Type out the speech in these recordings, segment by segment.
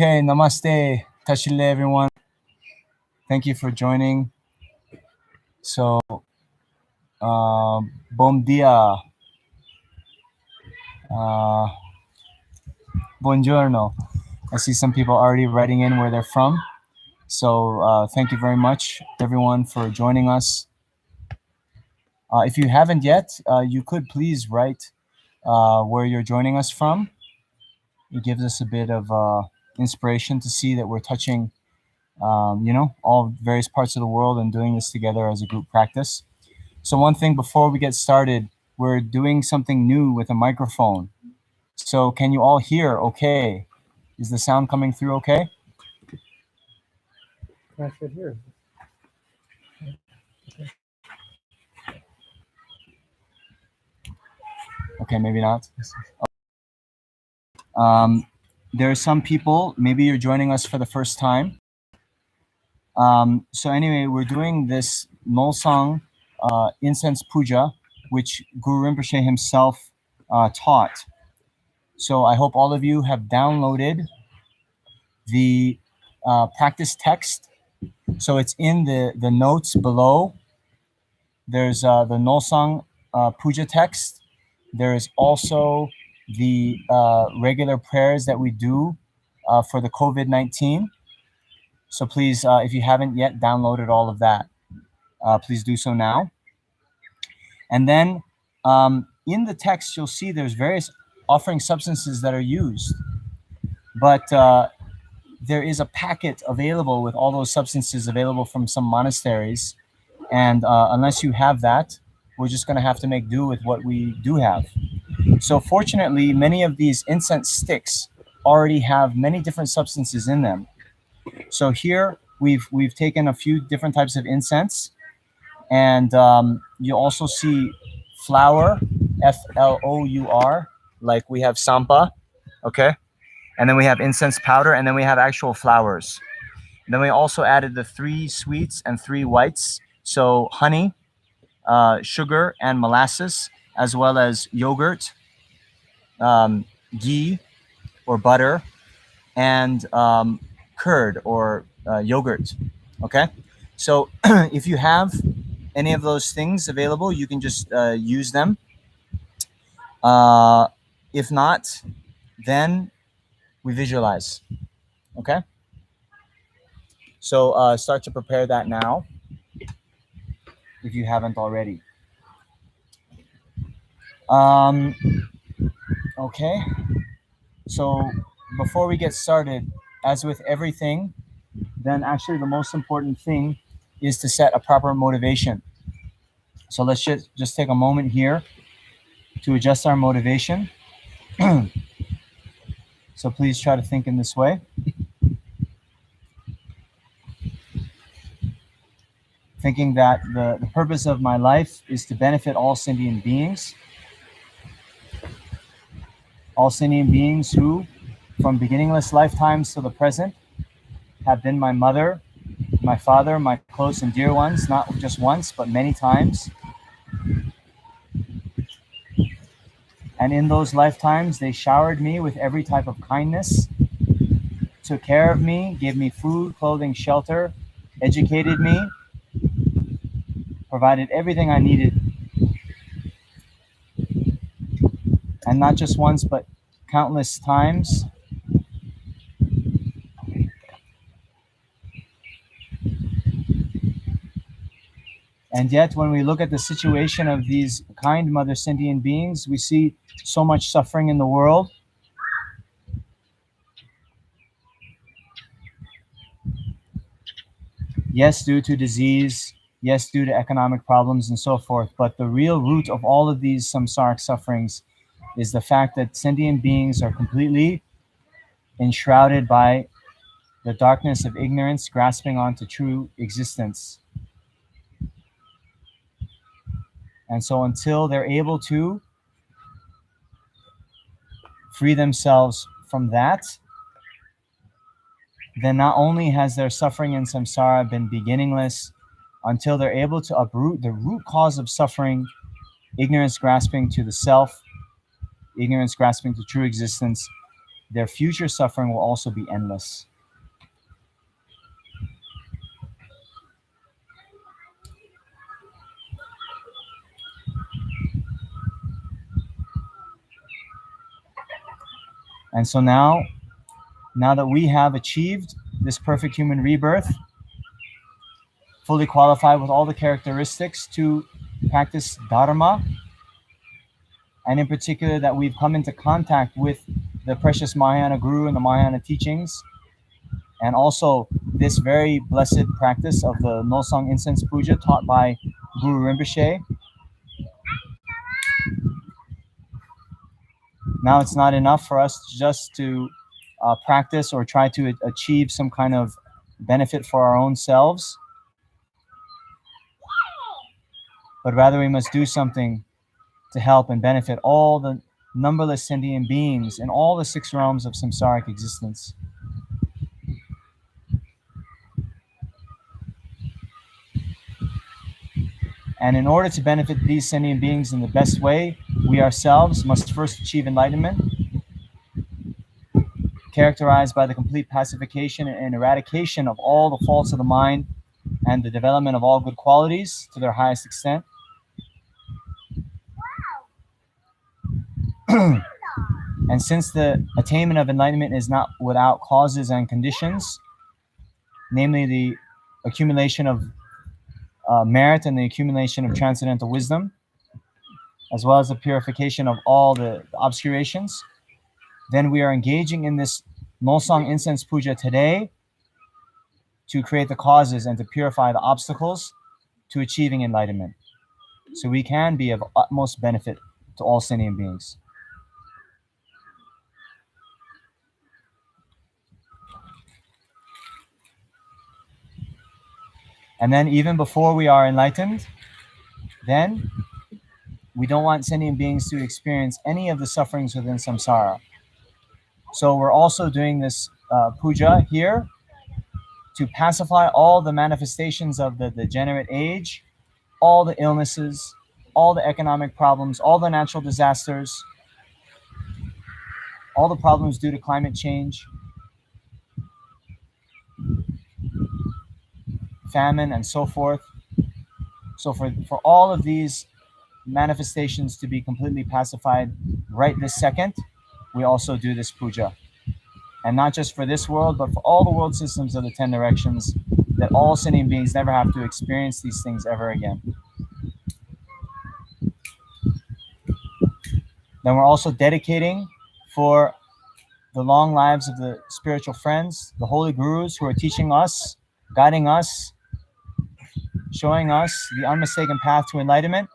Okay, namaste, tashile everyone. Thank you for joining. So, bom dia, buongiorno. I see some people already writing in where they're from. So thank you very much, everyone, for joining us. If you haven't yet, you could please write where you're joining us from. It gives us a bit of inspiration to see that we're touching all various parts of the world and doing this together as a group practice. So one thing before we get started, we're doing something new with a microphone. So can you all hear okay? Is the sound coming through okay? I should hear. Okay, maybe not. There are some people, maybe you're joining us for the first time. So anyway, we're doing this Nolsang Incense Puja, which Guru Rinpoche himself taught. So I hope all of you have downloaded the practice text. So it's in the notes below. There's the Nolsang Puja text. There is also the regular prayers that we do for the COVID-19. So please, if you haven't yet downloaded all of that, please do so now. And then in the text, you'll see there's various offering substances that are used. But there is a packet available with all those substances available from some monasteries. And unless you have that, we're just going to have to make do with what we do have. So fortunately, many of these incense sticks already have many different substances in them. So here we've taken a few different types of incense, and you also see flour, F-L-O-U-R, like we have sampa, okay? And then we have incense powder, and then we have actual flowers. And then we also added the 3 sweets and 3 whites, so honey, sugar, and molasses, as well as yogurt, ghee or butter, and curd or yogurt. Okay, so if you have any of those things available, you can just use them. If not, then we visualize. Okay, so start to prepare that now if you haven't already. Okay, so before we get started, as with everything, then actually the most important thing is to set a proper motivation. So let's just take a moment here to adjust our motivation. So please try to think in this way. Thinking that the purpose of my life is to benefit all sentient beings. All sentient beings who, from beginningless lifetimes to the present, have been my mother, my father, my close and dear ones, not just once, but many times. And in those lifetimes, they showered me with every type of kindness, took care of me, gave me food, clothing, shelter, educated me, provided everything I needed. And not just once, but countless times. And yet, when we look at the situation of these kind mother sentient beings, we see so much suffering in the world. Yes, due to disease, yes, due to economic problems and so forth. But the real root of all of these samsaric sufferings is the fact that sentient beings are completely enshrouded by the darkness of ignorance, grasping onto true existence. And so until they're able to free themselves from that, then not only has their suffering in samsara been beginningless, until they're able to uproot the root cause of suffering, ignorance grasping to the self, ignorance grasping to true existence, their future suffering will also be endless. And so now that we have achieved this perfect human rebirth, fully qualified with all the characteristics to practice Dharma, and in particular that we've come into contact with the precious Mahayana Guru and the Mahayana teachings, and also this very blessed practice of the Nolsang Incense Puja taught by Guru Rinpoche. Now it's not enough for us just to practice or try to achieve some kind of benefit for our own selves, but rather we must do something to help and benefit all the numberless sentient beings in all the 6 realms of samsaric existence. And in order to benefit these sentient beings in the best way, we ourselves must first achieve enlightenment, characterized by the complete pacification and eradication of all the faults of the mind and the development of all good qualities to their highest extent. And since the attainment of enlightenment is not without causes and conditions, namely the accumulation of merit and the accumulation of transcendental wisdom, as well as the purification of all the obscurations, then we are engaging in this Nolsang Incense Puja today to create the causes and to purify the obstacles to achieving enlightenment, so we can be of utmost benefit to all sentient beings. And then even before we are enlightened, then we don't want sentient beings to experience any of the sufferings within samsara. So we're also doing this puja here to pacify all the manifestations of the degenerate age, all the illnesses, all the economic problems, all the natural disasters, all the problems due to climate change, famine, and so forth. So for all of these manifestations to be completely pacified right this second, we also do this puja. And not just for this world, but for all the world systems of the 10 directions, that all sentient beings never have to experience these things ever again. Then we're also dedicating for the long lives of the spiritual friends, the holy gurus who are teaching us, guiding us, showing us the unmistaken path to enlightenment,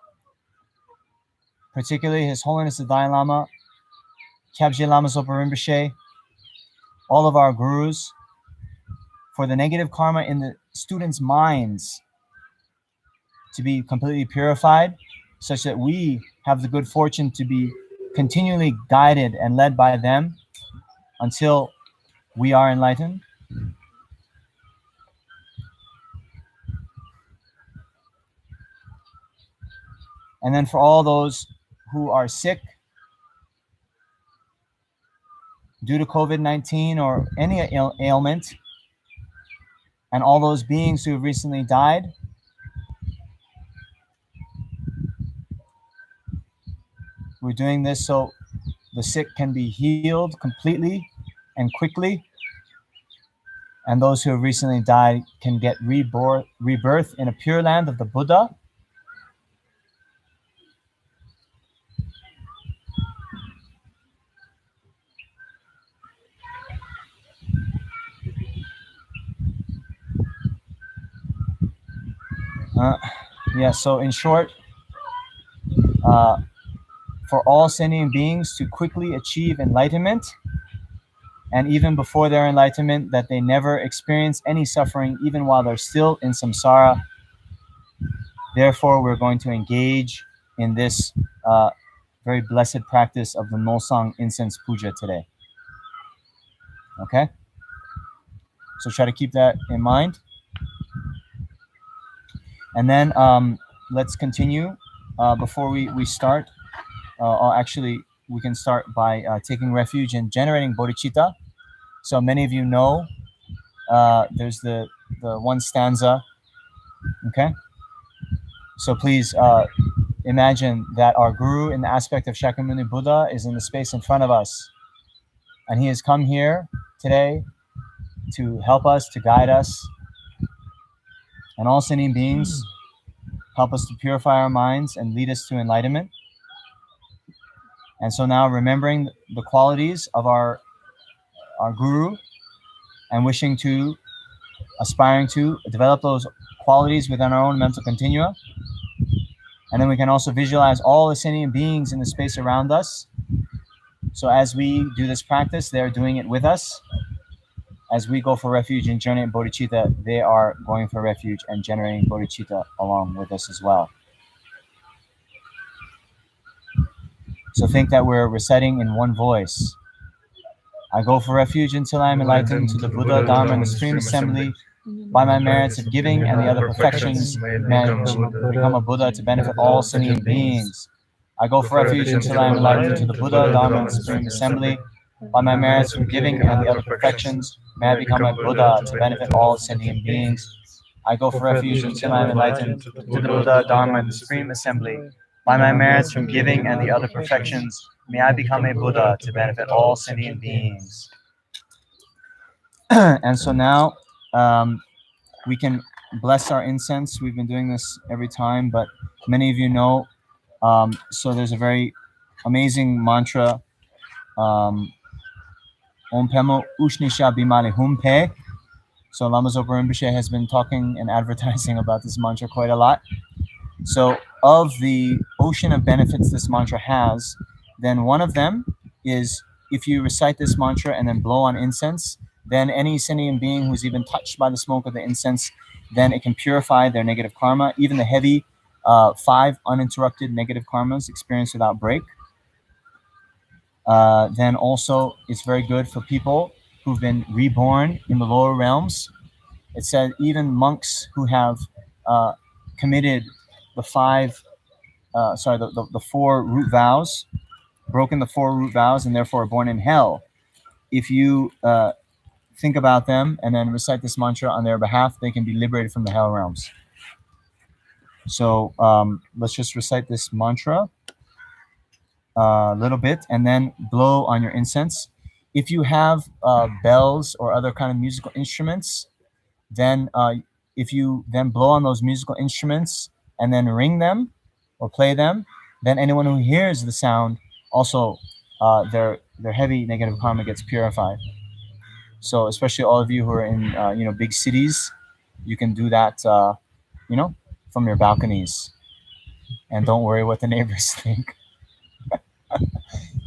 particularly His Holiness the Dalai Lama, Kyabje Lama Zopa Rinpoche, all of our gurus, for the negative karma in the students' minds to be completely purified, such that we have the good fortune to be continually guided and led by them until we are enlightened. And then for all those who are sick due to COVID-19 or any ailment, and all those beings who have recently died, we're doing this so the sick can be healed completely and quickly, and those who have recently died can get rebirth in a pure land of the Buddha. So in short, for all sentient beings to quickly achieve enlightenment, and even before their enlightenment, that they never experience any suffering even while they're still in samsara. Therefore, we're going to engage in this very blessed practice of the Nolsang Incense Puja today. Okay? So try to keep that in mind. And then let's continue. Before we start, I'll actually we can start by taking refuge in generating bodhicitta. So many of you know there's the one stanza. Okay, so please imagine that our Guru in the aspect of Shakyamuni Buddha is in the space in front of us, and he has come here today to help us, to guide us, and all sentient beings help us to purify our minds and lead us to enlightenment. And so now, remembering the qualities of our Guru and wishing to, aspiring to develop those qualities within our own mental continua. And then we can also visualize all the sentient beings in the space around us. So as we do this practice, they're doing it with us. As we go for refuge and generate bodhicitta, they are going for refuge and generating bodhicitta along with us as well. So think that we're reciting in one voice. I go for refuge until I am enlightened to the Buddha, Dharma, and the Supreme Assembly. By my merits of giving and the other perfections, may I become a Buddha to benefit all sentient beings. I go for refuge until I am enlightened to the Buddha, Dharma, and the Supreme Assembly. By my merits of giving and the other perfections, may I become a Buddha to benefit all sentient beings. I go for refuge until I am enlightened to the Buddha, Dharma, and the Supreme Assembly. By my merits from giving and the other perfections, may I become a Buddha to benefit all sentient beings. And so now we can bless our incense. We've been doing this every time, but many of you know. So there's a very amazing mantra. Om Pemo Ushnisha Bimale Humpe. So Lama Zopa Rinpoche has been talking and advertising about this mantra quite a lot. So of the ocean of benefits this mantra has, then one of them is if you recite this mantra and then blow on incense, then any sentient being who's even touched by the smoke of the incense, then it can purify their negative karma, even the heavy 5 uninterrupted negative karmas experienced without break. Then also it's very good for people who've been reborn in the lower realms. It said even monks who have committed the 4 root vows, broken the 4 root vows, and therefore are born in hell. If you think about them and then recite this mantra on their behalf, they can be liberated from the hell realms. So let's just recite this mantra a little bit and then blow on your incense. If you have bells or other kind of musical instruments, then if you then blow on those musical instruments and then ring them or play them, then anyone who hears the sound also their heavy negative karma gets purified. So especially all of you who are in big cities, you can do that from your balconies, and don't worry what the neighbors think.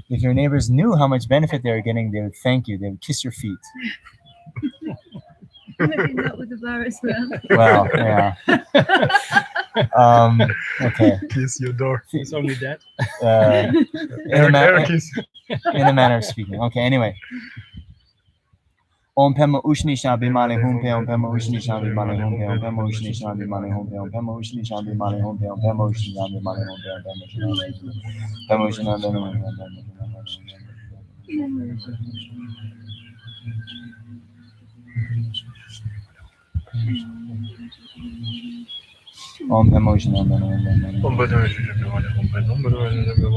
If your neighbors knew how much benefit they were getting, they would thank you. They would kiss your feet. Maybe not with the virus around. Well, yeah. Okay. Kiss your door. It's only that. In a manner of speaking. Okay, anyway. Om Pema Ushni Shabi Male Humpe, Om Pema Ushni Shabi Male Humpe, Om Pema Ushni Shabi Male Humpe, Om Pema Ushni Shabi Male Humpe, Om Pema Ushni Shabi Male Humpe, Om Pema Ushni Shabi Male Humpe, Om Pema Ushni Shabi Male Humpe, Om Pema Ushni Shabi Male Humpe, Om Pema Ushni Shabi Male Humpe, Om Pema Ushni Shabi Male Humpe, Om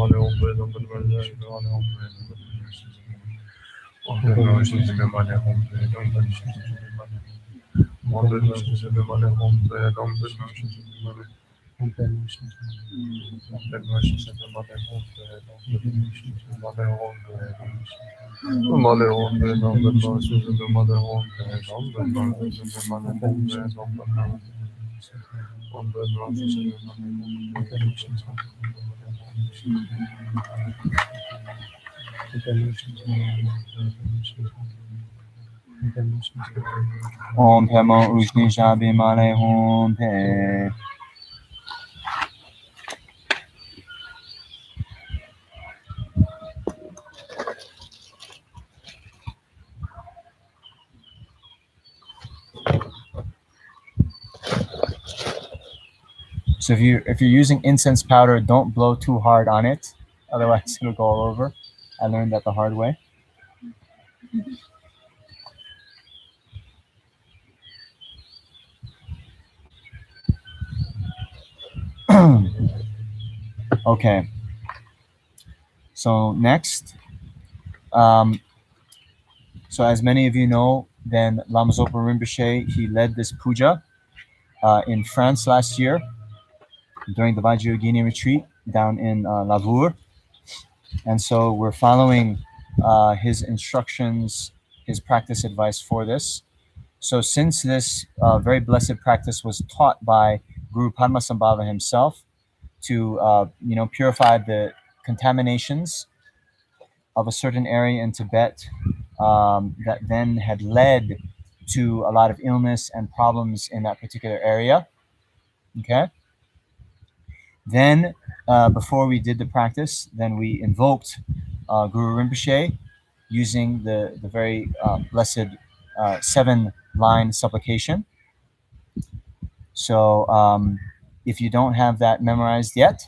Pema Ushni Shabi Male Humpe, Om Pema Ushni Shabi Male Humpe, Om Pema Ushni Shabi Male Om Pema Ushni Shabi Male Humpe. So if you're using incense powder, don't blow too hard on it, Otherwise, it'll go all over. I learned that the hard way. Okay. So next, so as many of you know, then Lama Zopa Rinpoche, he led this puja in France last year during the Vajrayogini retreat down in Lavour. And so we're following his instructions, his practice advice for this. So since this very blessed practice was taught by Guru Padmasambhava himself to purify the contaminations of a certain area in Tibet that then had led to a lot of illness and problems in that particular area. Okay. Then before we did the practice, then we invoked Guru Rinpoche using the very blessed 7-line supplication. So if you don't have that memorized yet,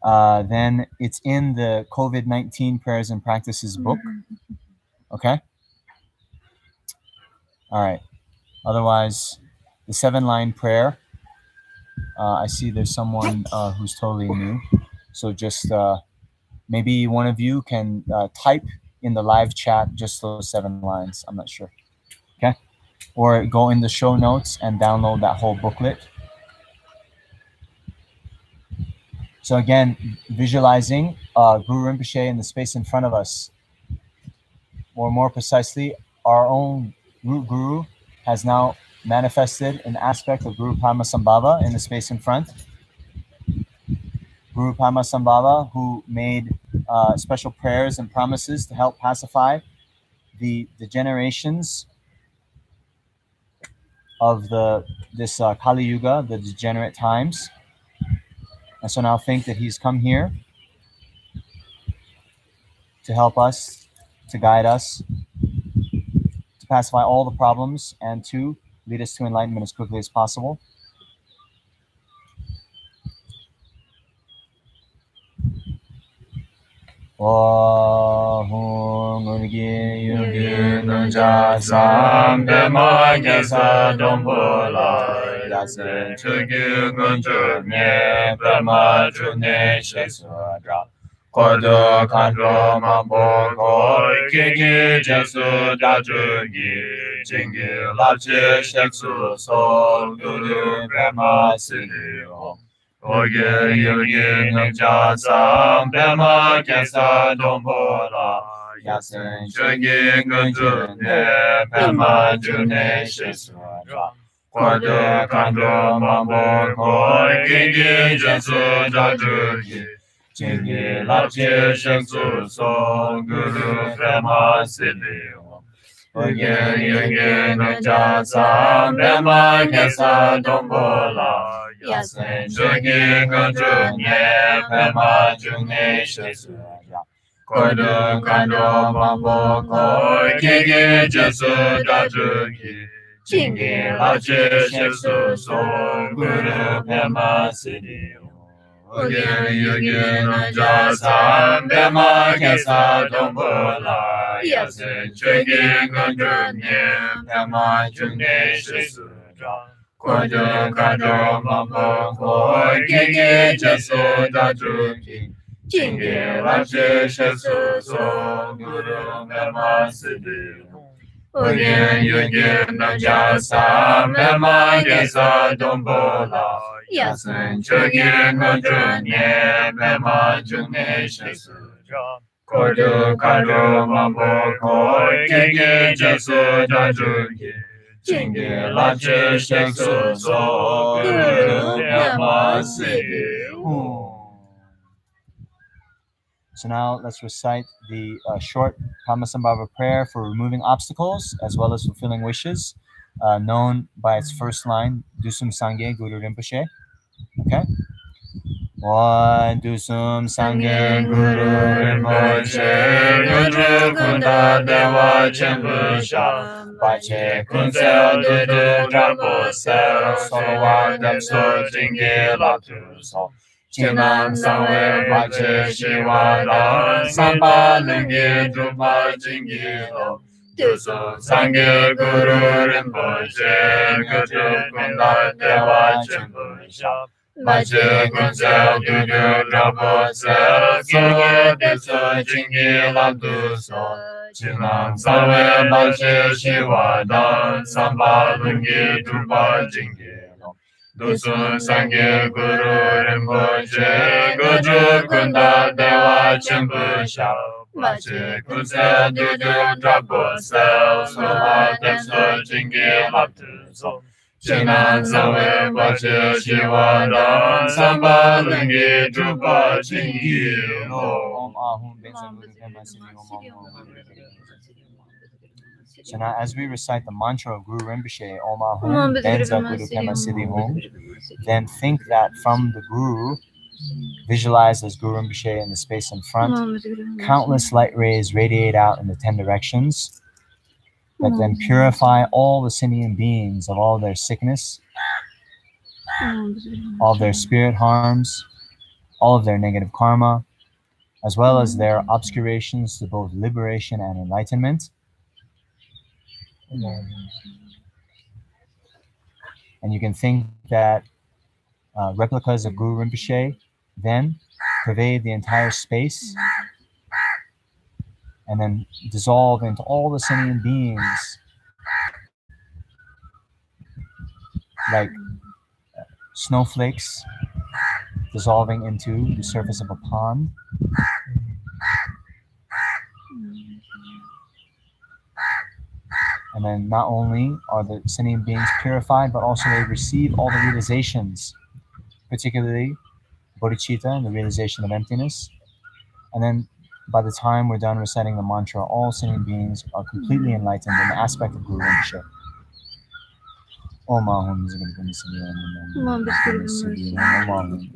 then it's in the COVID-19 Prayers and Practices book. Okay? All right. Otherwise, the 7-line prayer, I see there's someone who's totally new. So just maybe one of you can type in the live chat just those 7 lines. I'm not sure. Okay? Or go in the show notes and download that whole booklet. So again, visualizing Guru Rinpoche in the space in front of us. Or more precisely, our own root Guru has now manifested an aspect of Guru Padmasambhava in the space in front. Guru Padmasambhava, who made special prayers and promises to help pacify the degenerations of this Kali Yuga, the degenerate times. And so now think that he's come here to help us, to guide us, to pacify all the problems, and to lead us to enlightenment as quickly as possible. Khadro Namsel Dorje Rinpoche So now let's recite the short Padmasambhava prayer for removing obstacles as well as fulfilling wishes, known by its first line, Dusum Sangye Guru Rinpoche. Okay? One Dusum Sangye Guru Rinpoche Khadro Kunda Dewa Chenpo Sha Pache Kunsel Dudu Drapo Sel Solowa Demso Jingi Laptu So Chinam Sangwe Pache Shiwa Dan Samba Lungi Drupa Jingi Lo Dusum Sangye Guru Rinpoche Khadro Kunda Dewa Chenpo Sha Pache Kunsel Dudu Drapo Sel Solowa Demso Jingi Laptu So Chinam Sangwe Pache Shiwa Dan Samba Lungi Drupa Jingi Lo Dusun Sangye Guru Rinpoche Khadro Kunda Dewa Chenpo Sha Pache Kunsel Dudu Drapo Sel Solowa Demso Jingi Laptu So Chinam Sangwe Pache Shiwa Dan Samba Lungi Drupa Jingi Lo Om Ahum Benza Guru Pema Siddhi Om Ahum. So now as we recite the mantra of Guru Rinpoche, Om Ahum Benza Guru Pema Siddhi Om, then think that from the Guru, visualize as Guru Rinpoche in the space in front, countless light rays radiate out in the 10 directions that then purify all the sentient beings of all their sickness, all of their spirit harms, all of their negative karma, as well as their obscurations to both liberation and enlightenment. And you can think that replicas of Guru Rinpoche then pervade the entire space and then dissolve into all the sentient beings like snowflakes dissolving into the surface of a pond. And then not only are the sentient beings purified, but also they receive all the realizations, particularly bodhicitta and the realization of emptiness. And then by the time we're done reciting the mantra, all sentient beings are completely enlightened in the aspect of Guru Rinpoche. Om Ahum Zigam Siddhi Om Ahum.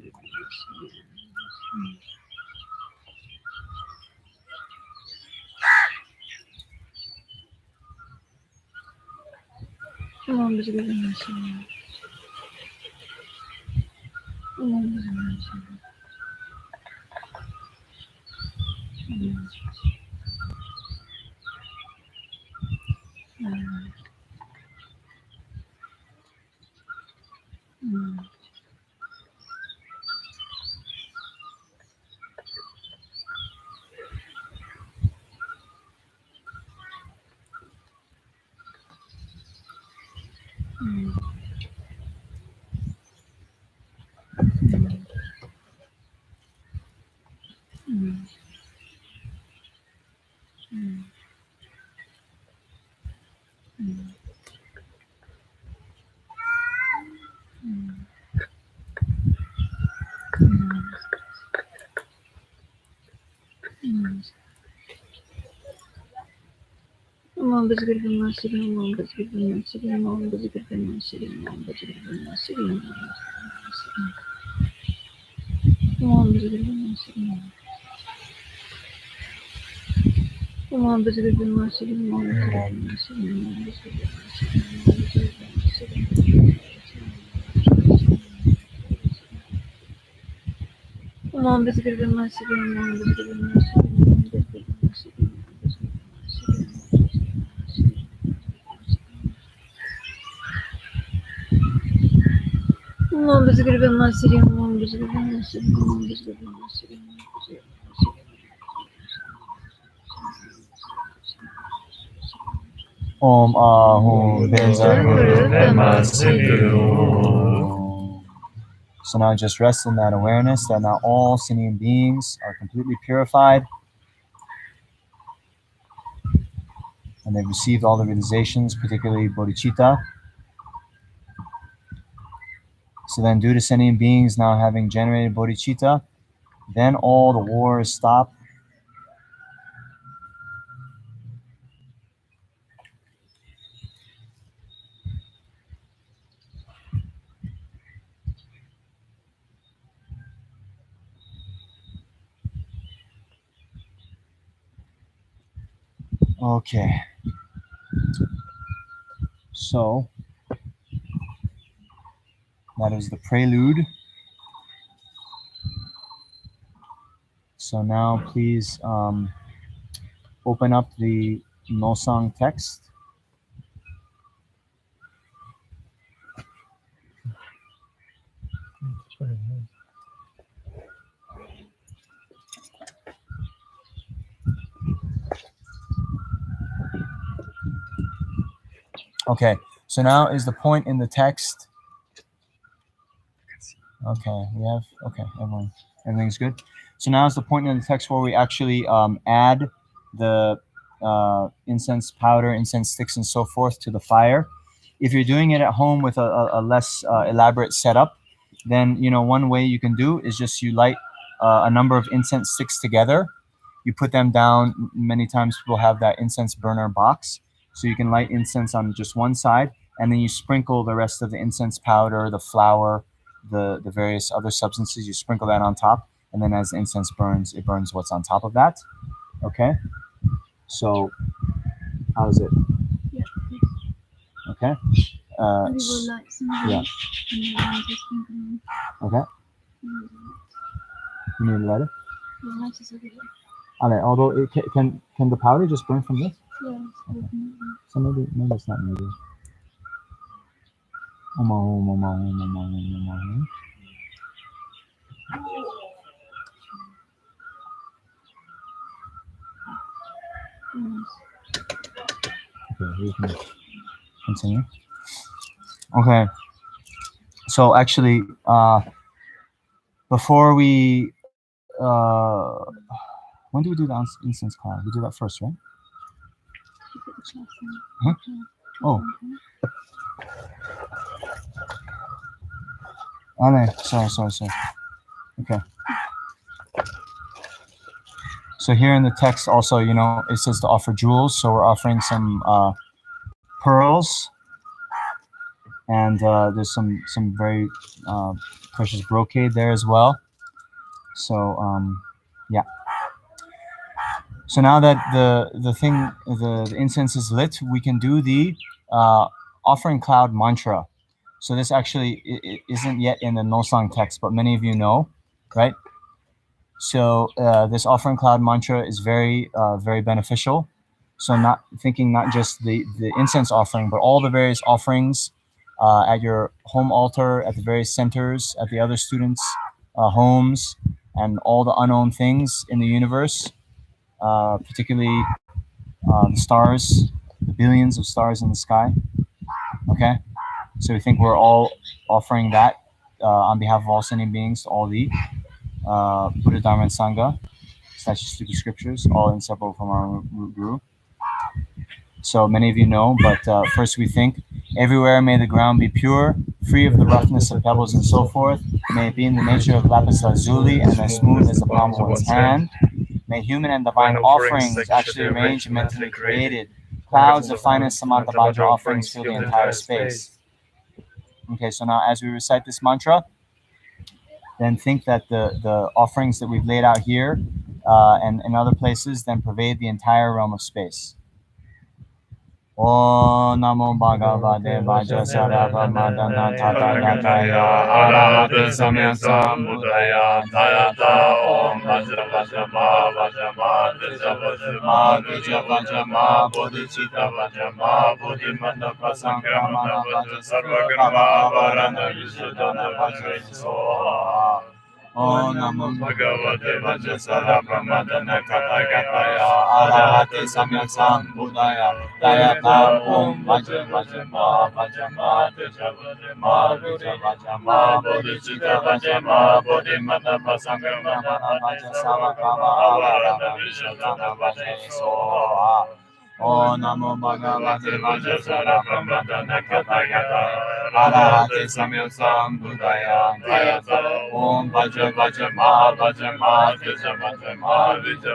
Om Ahum Benza Guru Pema Siddhi Om. So now just rest in that awareness that now all sentient beings are completely purified and they've received all the realizations, particularly bodhicitta. So then due to sentient beings now having generated bodhicitta, then all the wars stop. Okay. So that is the prelude. So now please open up the Nolsang text. Okay, so now is the point in the text. Okay, we have, okay, everything's good. So now is the point in the text where we actually add the incense powder, incense sticks, and so forth to the fire. If you're doing it at home with a less elaborate setup, then, you know, one way you can do is just you light a number of incense sticks together. You put them down. Many times people have that incense burner box. So you can light incense on just one side, and then you sprinkle the rest of the incense powder, the flour, the various other substances. You sprinkle that on top, and then as the incense burns, it burns what's on top of that. Okay? So, how is it? Yeah. Okay? And we will light some of yeah. these, and then just sprinkle them. Okay. You need a lighter? We'll light this over here. Okay, although it can the powder just burn from this? Yeah. Okay. So maybe it's not needed. Okay, we can continue. Okay. So actually, before we, when do we do the incense cloud? We do that first, right? Huh? Oh. Oh, no. Sorry. Okay. So here in the text also, you know, it says to offer jewels. So we're offering some pearls. And there's some very precious brocade there as well. So yeah. So now that the incense is lit, we can do the offering cloud mantra. So this actually isn't yet in the Nolsang text, but many of you know, right? So this offering cloud mantra is very very beneficial. So not just the incense offering, but all the various offerings at your home altar, at the various centers, at the other students' homes, and all the unknown things in the universe, particularly the stars, the billions of stars in the sky. Okay, so we think we're all offering that on behalf of all sentient beings to all the Buddha, Dharma, and Sangha, statues, stupid scriptures, all inseparable from our Guru. So many of you know, but first we think, everywhere may the ground be pure, free of the roughness of pebbles and so forth. May it be in the nature of lapis lazuli and as smooth as the palm of one's hand. May human and divine offerings actually arranged and mentally created. Clouds of finest Samatha Bhaja offerings fill the entire space. Okay, so now as we recite this mantra, then think that the offerings that we've laid out here and in other places then pervade the entire realm of space. Om Namo Bhagavate Vajrasara Madana Tathagata Arahate Samyasambuddhaya Tayata Om Vajravajrama Vajrama Vajravajrama Vajravajrama Bodhicitta Vajrama Bodhimandapa Sangramana Vajrasarvakarma Varana Visuddhana Vajrasoha. Om Namo Bhagavate Vajrasara Pramadana Kathagataya Arahate Samyasambuddhaya Tayata Om Vajrama Vajrama Vajrama Vajrama Bodhicitta Vajrama Bodhimadapa Sangramana Vajrasavakrama Avarana Visuddhana Vajrasoha. Om Namo Bhagavate Vajrasara Pramadana Kathagataya Arahate Samyasambuddhaya Tayata Om Vajrama Vajrama Vajrama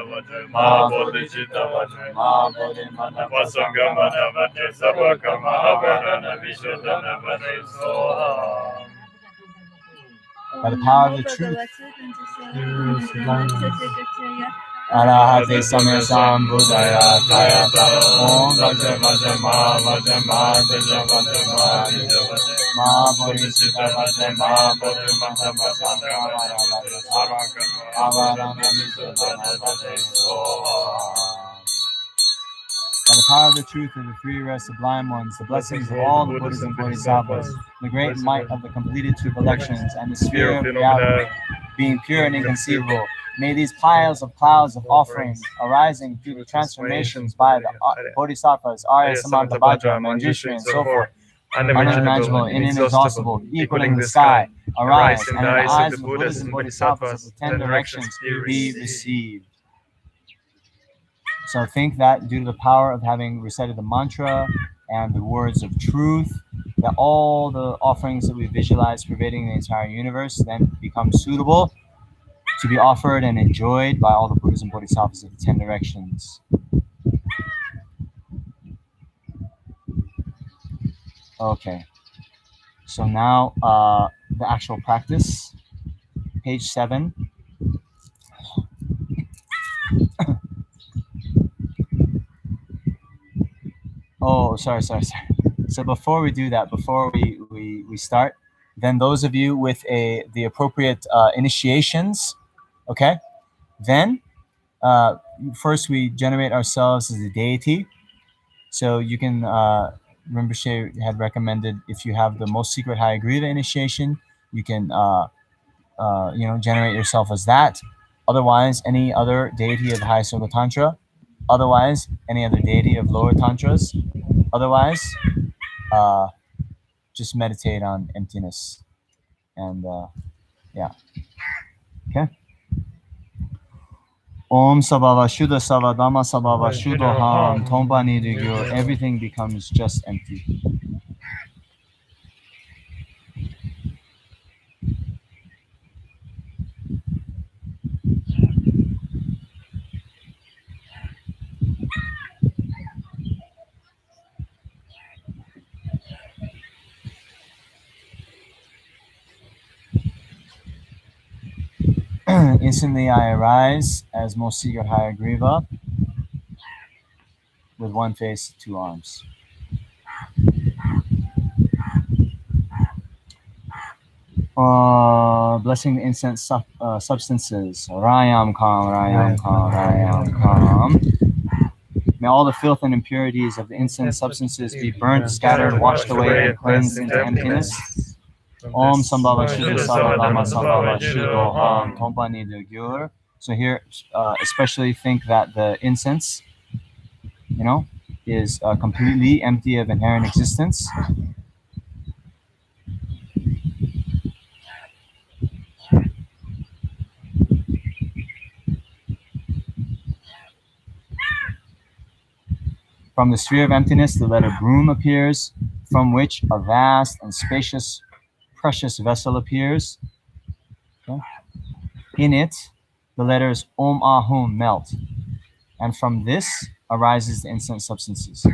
Vajrama Bodhicitta Vajrama Bodhimadapa Sangramana Vajrasavakrama Avarana Visuddhana Vajrasoha. By the power of the truth. Arahate Samya Sambuddhaya Tayata Om Vaja Vaja Ma Vaja Ma Vaja Vaja Ma Ma Bodhisattva Vaja Ma Bodhisattva Vaja Avarana Vijayana Vaja Soha. By the power of the truth of the three rest sublime ones, the blessings of all the Buddhas and Bodhisattvas, the great might of the completed two collections, and the sphere of reality, being pure and inconceivable, may these piles of clouds of offerings arising through the transformations by the Bodhisattvas, Arya, Samanta, Vajra, Manjushri, and so forth, unimaginable, inexhaustible, equaling the sky, arise, and in the eyes of the Buddhas and Bodhisattvas of the 10 directions be received. So think that due to the power of having recited the mantra and the words of truth, that all the offerings that we visualize pervading the entire universe then become suitable to be offered and enjoyed by all the Buddhas and Bodhisattvas of the 10 directions. Okay, so now the actual practice, page 7. Oh, sorry. So before we do that, before we start, then those of you with the appropriate initiations, okay, then first we generate ourselves as a deity. So you can, Rinpoche had recommended, if you have the most secret Hayagriva initiation, you can generate yourself as that. Otherwise, any other deity of High Soka Tantra. Otherwise, any other deity of lower tantras. Otherwise, just meditate on emptiness. And yeah. Okay. Om Sabhava Shuddha Sava Dhamma Sabhava Shuddha Ham Tompa Nidugyo. Everything becomes just empty. Instantly I arise as most secret Hayagriva with one face, two arms. Blessing the incense substances. Rayam Kam, Rayam Kam, Rayam Kam. May all the filth and impurities of the incense substances be burnt, scattered, washed away, and cleansed into emptiness. Om Sambhava Shuddha Sava Dhamma Sambhava Shuddha Ham Tompa Nidugyo. So here, especially think that the incense, is completely empty of inherent existence. From the sphere of emptiness, the letter Broom appears, from which a vast and spacious, precious vessel appears. Okay. In it, the letters Om Ahum melt, and from this arises the incense substances.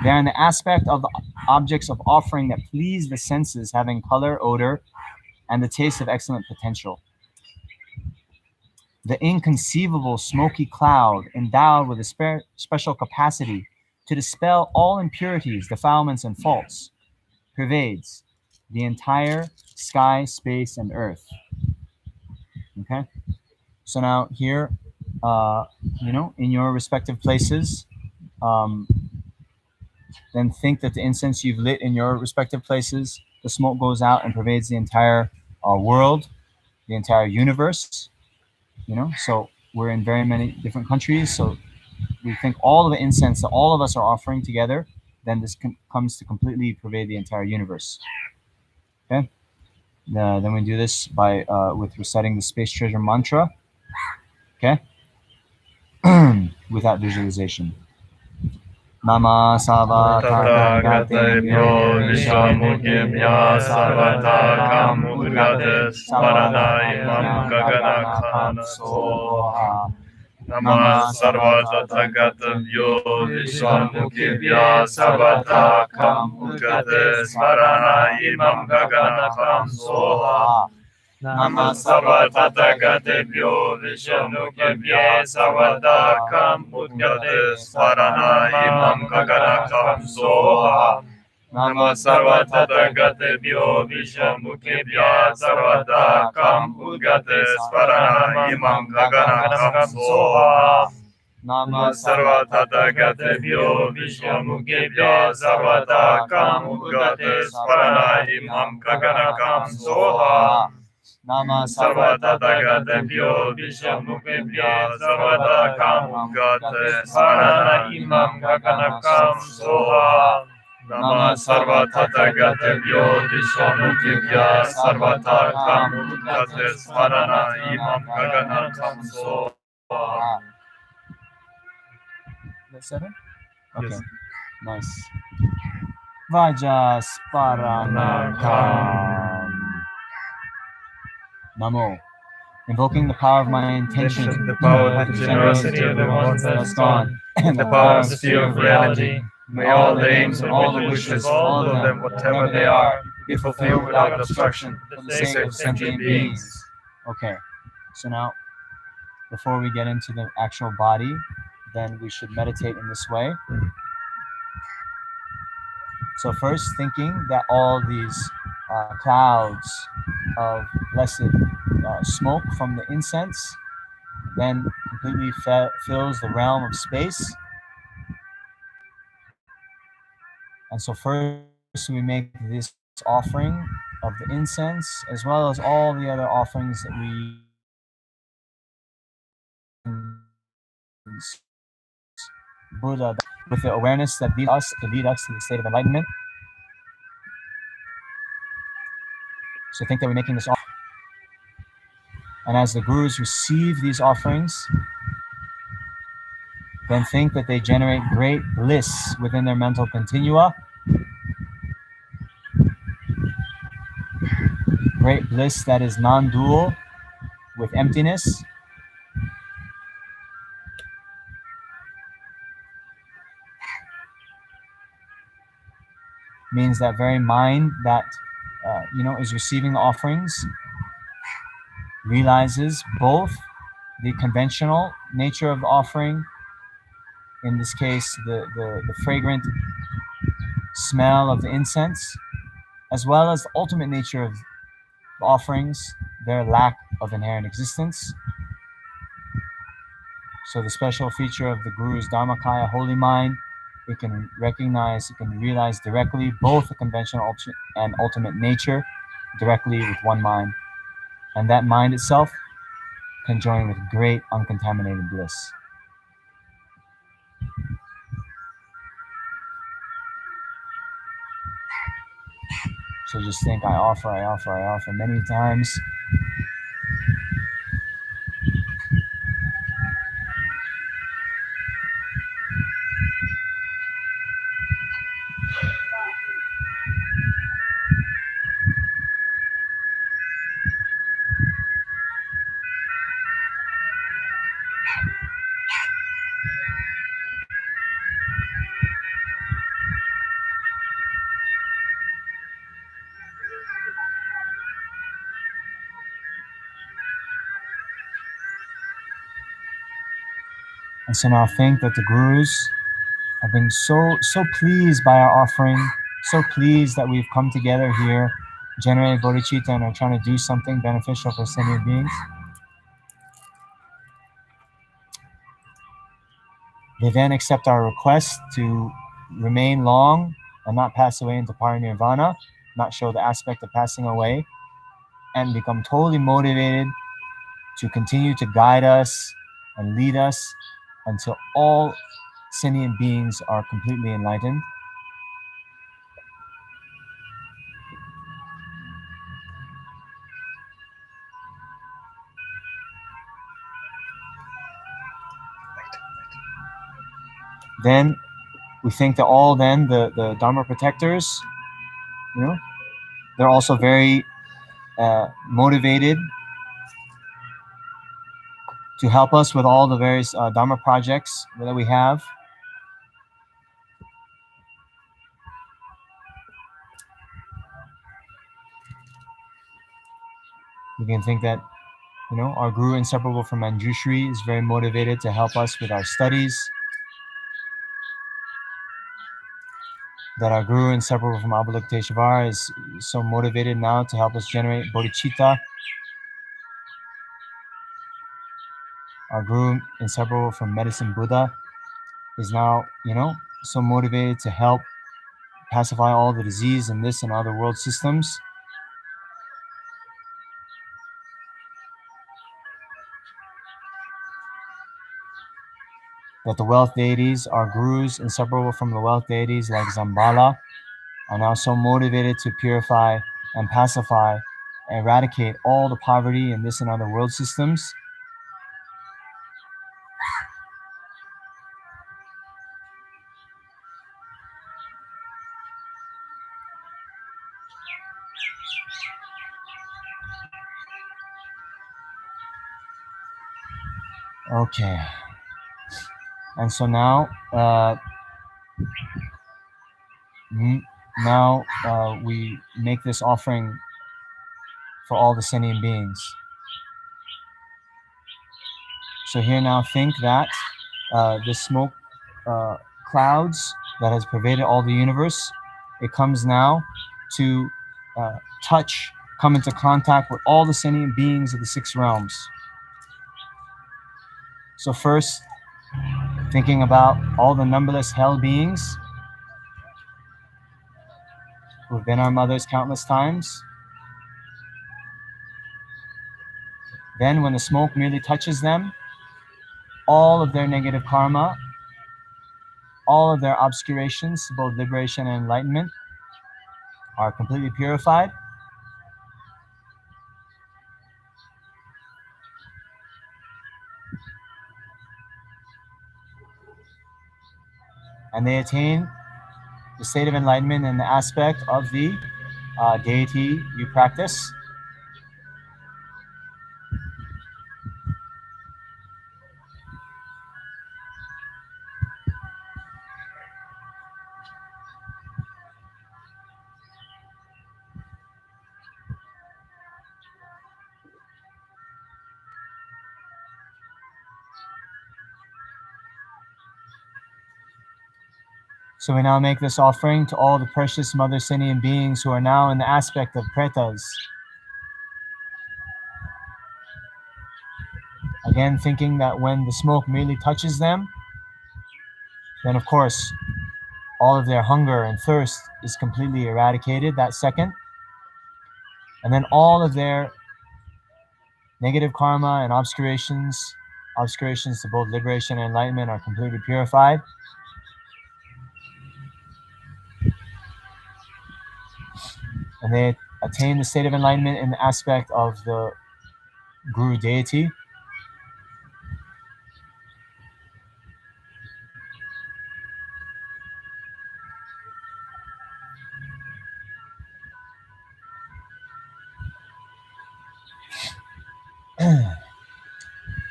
They are in the aspect of the objects of offering that please the senses, having color, odor, and the taste of excellent potential. The inconceivable smoky cloud, endowed with a special capacity to dispel all impurities, defilements, and faults, pervades the entire sky, space, and earth. Okay? So now here, in your respective places, then think that the incense you've lit in your respective places, the smoke goes out and pervades the entire world, the entire universe. So we're in very many different countries. So we think all of the incense that all of us are offering together, then this comes to completely pervade the entire universe. Okay. Then we do this by with reciting the Space Treasure mantra. Okay. Without visualization. Nama Savata Gatebhyo Vishwamukibhya Savata Kamudgate Savarana Imam Gagana Khan Soha. Nama Sarvata Gatebhyo Vishwamukibhya Savata Kamudgate Savarana Imam Gagana Khan Soha. Nama Sarva Tathagatabhyo Vishamukhabhye Savadakam Udgate Svarana Imam Gaganakam Soha. Nama Sarva Tathagatabhyo Vishamukhabhye Savadakam Udgate Svarana Imam Gaganakam Soha. Nama Sarva Tathagatabhyo Vishamukhabhye Savadakam Udgate Svarana Imam Gaganakam Soha. Nama Sarva Tathagatabhyo Vishamukhabhye Savadakam Udgate Svarana Imam Gaganakam Soha. Nama Sarva Tathagatabhyo Vishamukhabhye Savadakam Udgate Svarana Imam Gaganakam Soha. That's 7? Okay, Yes. nice. Vajasparanakam. Namo. Invoking the power of my intention, The power of the generosity of the ones that has gone, and the power of the sphere of reality. May all the aims and all the wishes, all of them, whatever they are, be fulfilled without obstruction, for the sake of sentient beings. Okay, so now, before we get into the actual body, then we should meditate in this way. So first, thinking that all these clouds of blessed smoke from the incense then completely fills the realm of space. And so first we make this offering of the incense, as well as all the other offerings that we Buddha, with the awareness that lead us to the state of enlightenment. So think that we're making this offering. And as the gurus receive these offerings, then think that they generate great bliss within their mental continua. Great bliss that is non-dual with emptiness. Means that very mind that is receiving the offerings realizes both the conventional nature of the offering, in this case the fragrant smell of the incense, as well as the ultimate nature of the offerings, their lack of inherent existence. So the special feature of the Guru's Dharmakaya, holy mind, it can realize directly both the conventional and ultimate nature directly with one mind. And that mind itself can join with great uncontaminated bliss. So just think, I offer many times. And so now think that the Gurus have been so pleased by our offering, so pleased that we've come together here, generated bodhicitta, and are trying to do something beneficial for sentient beings. They then accept our request to remain long and not pass away into parinirvana, not show the aspect of passing away, and become totally motivated to continue to guide us and lead us until all sentient beings are completely enlightened. Then we think that all the Dharma protectors, they're also very motivated to help us with all the various Dharma projects that we have. You can think that, our Guru, inseparable from Manjushri, is very motivated to help us with our studies. That our Guru, inseparable from Avalokiteshvara, is so motivated now to help us generate bodhicitta. Our Guru, inseparable from Medicine Buddha, is now, so motivated to help pacify all the disease in this and other world systems. That the wealth deities, our gurus, inseparable from the wealth deities like Zambala, are now so motivated to purify and pacify and eradicate all the poverty in this and other world systems. Okay. And so now, we make this offering for all the sentient beings. So here now think that the smoke clouds that has pervaded all the universe, it comes now to come into contact with all the sentient beings of the 6 realms. So first, thinking about all the numberless hell beings who have been our mothers countless times. Then when the smoke merely touches them, all of their negative karma, all of their obscurations, both liberation and enlightenment, are completely purified. And they attain the state of enlightenment in the aspect of the deity you practice. So we now make this offering to all the precious mother sentient beings who are now in the aspect of pretas. Again, thinking that when the smoke merely touches them, then of course, all of their hunger and thirst is completely eradicated that second. And then all of their negative karma and obscurations to both liberation and enlightenment, are completely purified. And they attain the state of enlightenment in the aspect of the Guru deity.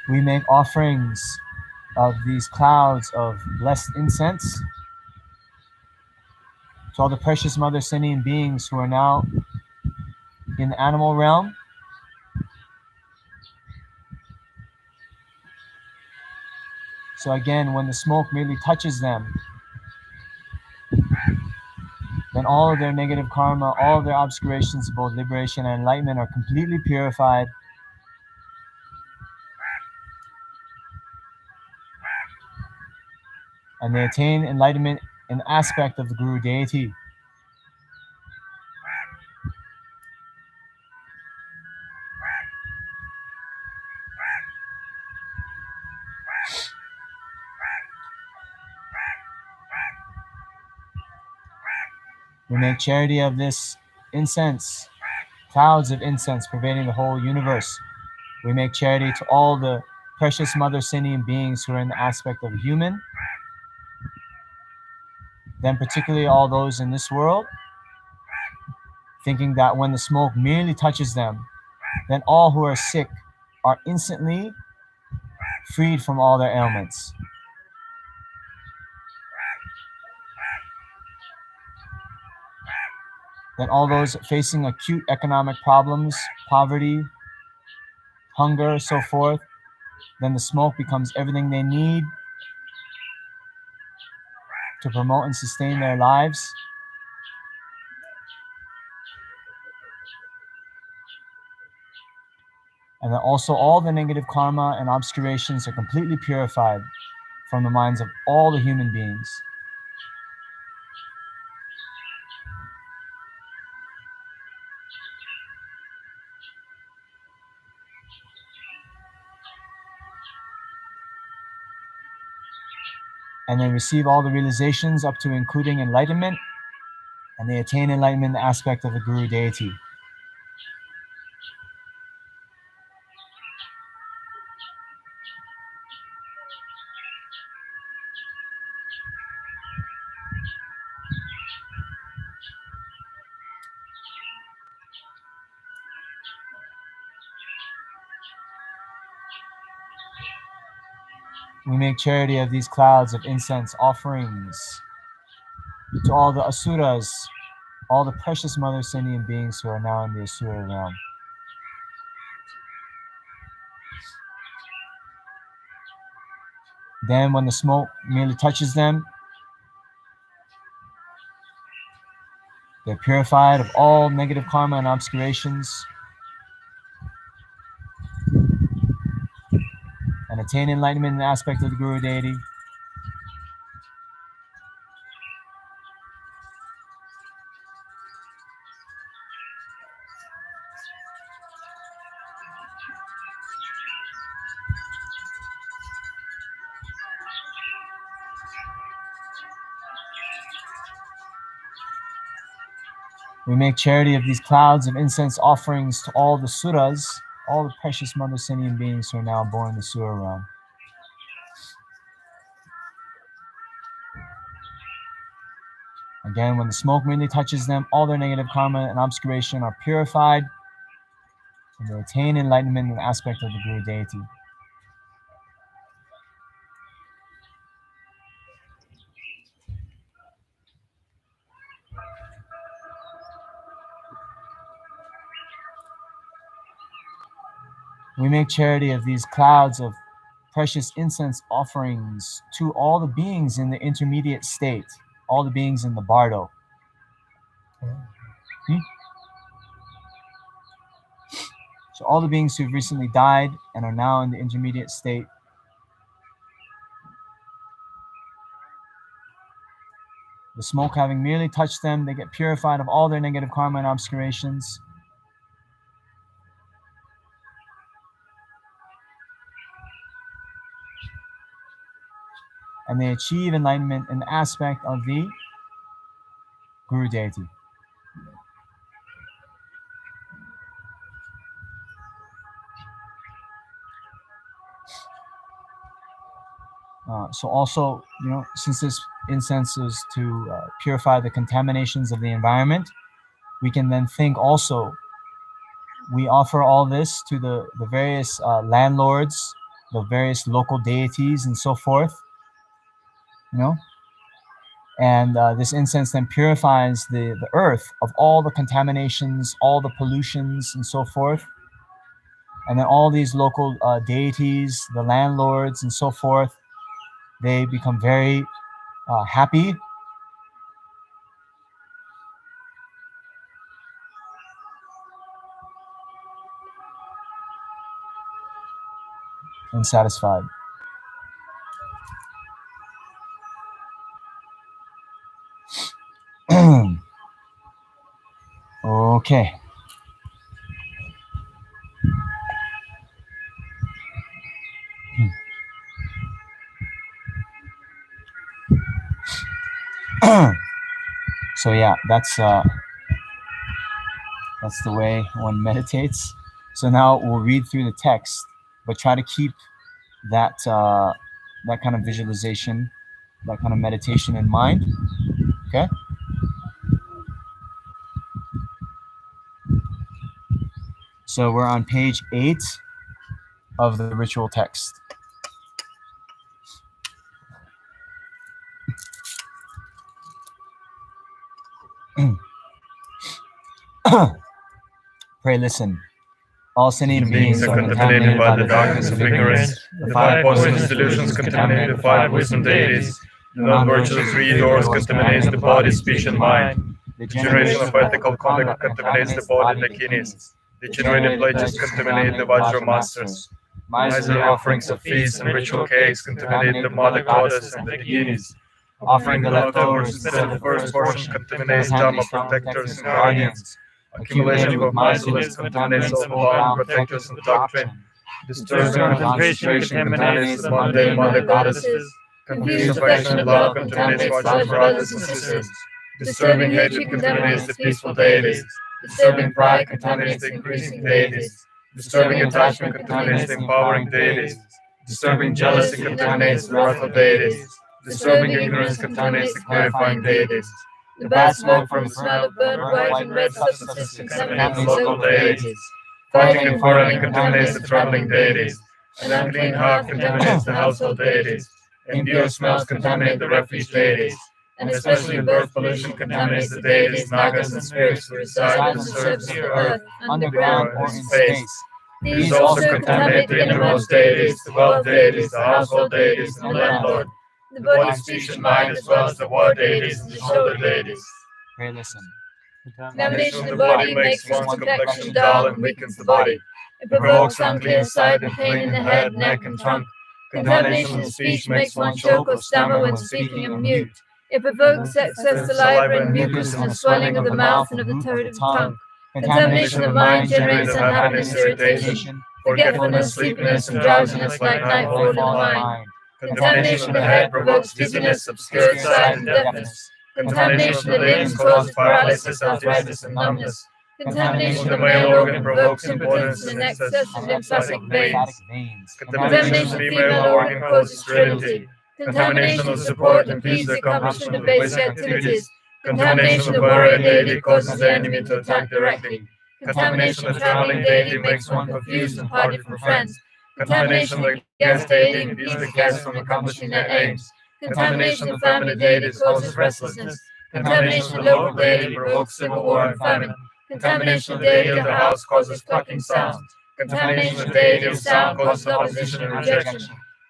We make offerings of these clouds of blessed incense to all the precious mother sentient beings who are now in the animal realm. So again, when the smoke merely touches them, then all of their negative karma, all of their obscurations, both liberation and enlightenment, are completely purified. And they attain enlightenment in the aspect of the Guru deity. We make charity of this incense, clouds of incense pervading the whole universe. We make charity to all the precious mother sentient beings who are in the aspect of a human, then particularly all those in this world, thinking that when the smoke merely touches them, then all who are sick are instantly freed from all their ailments. Then all those facing acute economic problems, poverty, hunger, so forth. Then the smoke becomes everything they need to promote and sustain their lives. And then also all the negative karma and obscurations are completely purified from the minds of all the human beings. And they receive all the realizations up to including enlightenment, and they attain enlightenment in the aspect of the Guru deity. We make charity of these clouds of incense offerings to all the asuras, all the precious mother sentient beings who are now in the asura realm. Then when the smoke merely touches them, they're purified of all negative karma and obscurations and attain enlightenment in the aspect of the Guru deity. We make charity of these clouds of incense offerings to all the suras, all the precious mother sentient beings who are now born in the Sura realm. Again, when the smoke merely touches them, all their negative karma and obscuration are purified, and they attain enlightenment in the aspect of the Guru deity. We make charity of these clouds of precious incense offerings to all the beings in the intermediate state, all the beings in the bardo. So all the beings who've recently died and are now in the intermediate state. The smoke having merely touched them, they get purified of all their negative karma and obscurations. And they achieve enlightenment in the aspect of the Guru deity. So also, since this incense is to purify the contaminations of the environment, we can then think also, we offer all this to the various landlords, the various local deities and so forth, and this incense then purifies the earth of all the contaminations, all the pollutions and so forth. And then all these local deities, the landlords and so forth, they become very happy and satisfied. Okay. So yeah, that's the way one meditates. So now we'll read through the text, but try to keep that that kind of visualization, that kind of meditation in mind. Okay. So we're on page 8 of the ritual text. Pray listen. All sentient beings are contaminated by the darkness of ignorance. The 5 poisonous delusions contaminate the 5 wisdom deities. The non-virtuous 3 doors contaminates the body, speech, and mind. The generation of ethical conduct contaminates the body and the kidneys. Degenerated pledges contaminate the Vajra masters. Miserly offerings of feasts and ritual cakes contaminate the mother goddess and the deities. Offering the leftovers instead of the first portion contaminates Dharma protectors and guardians. Accumulation of mindfulness contaminates all Dharma protectors and doctrine. Disturbing concentration contaminates the mundane mother goddesses. Confused affection and love contaminates Vajra brothers and sisters. Disturbing hatred contaminates the peaceful deities. Disturbing pride contaminates the increasing deities. Disturbing attachment contaminates the empowering deities. Disturbing jealousy contaminates the wrathful deities. Disturbing ignorance contaminates the clarifying deities. The bad smoke from the smell of burnt white and red substances contaminates the local deities. Fighting and quarreling contaminates the traveling deities. An unclean heart contaminates the household deities. Impure smells contaminate the refuge deities. And especially birth pollution contaminates the deities, nagas, and spirits who reside on the surface of the earth, underground, or in space. These also contaminate the innermost deities, the wealth deities, the household deities, and the landlord. The body, speech, and mind, as well as the word deities and the shoulder deities. Pray listen. Contamination of the body makes one's complexion dull and weakens the body. It provokes unclear sight and pain in the head, neck, and trunk. Contamination of speech makes one choke or stammer when speaking and mute. It provokes excess saliva and mucus and a swelling of the mouth and of the throat and tongue. Contamination of the mind generates unhappiness, irritation, forgetfulness, sleepiness, and drowsiness like nightfall in the mind. Contamination of the head provokes dizziness, obscured sight, and deafness. Contamination of the limbs causes paralysis, arthritis, and numbness. Contamination of the male organ provokes impotence and excess of lymphatic veins. Contamination of the female organ causes sterility. Contamination of support impedes the accomplishment of basic activities. Contamination of warrior deity causes the enemy to attack directly. Contamination of traveling deity makes one confused and parted from friends. Contamination of the guest deity impedes the guests from accomplishing their aims. Contamination of family deity causes restlessness. Contamination of local deity provokes civil war and famine. Contamination of deity of the house causes clucking sounds. Contamination of deity of sound causes opposition and rejection.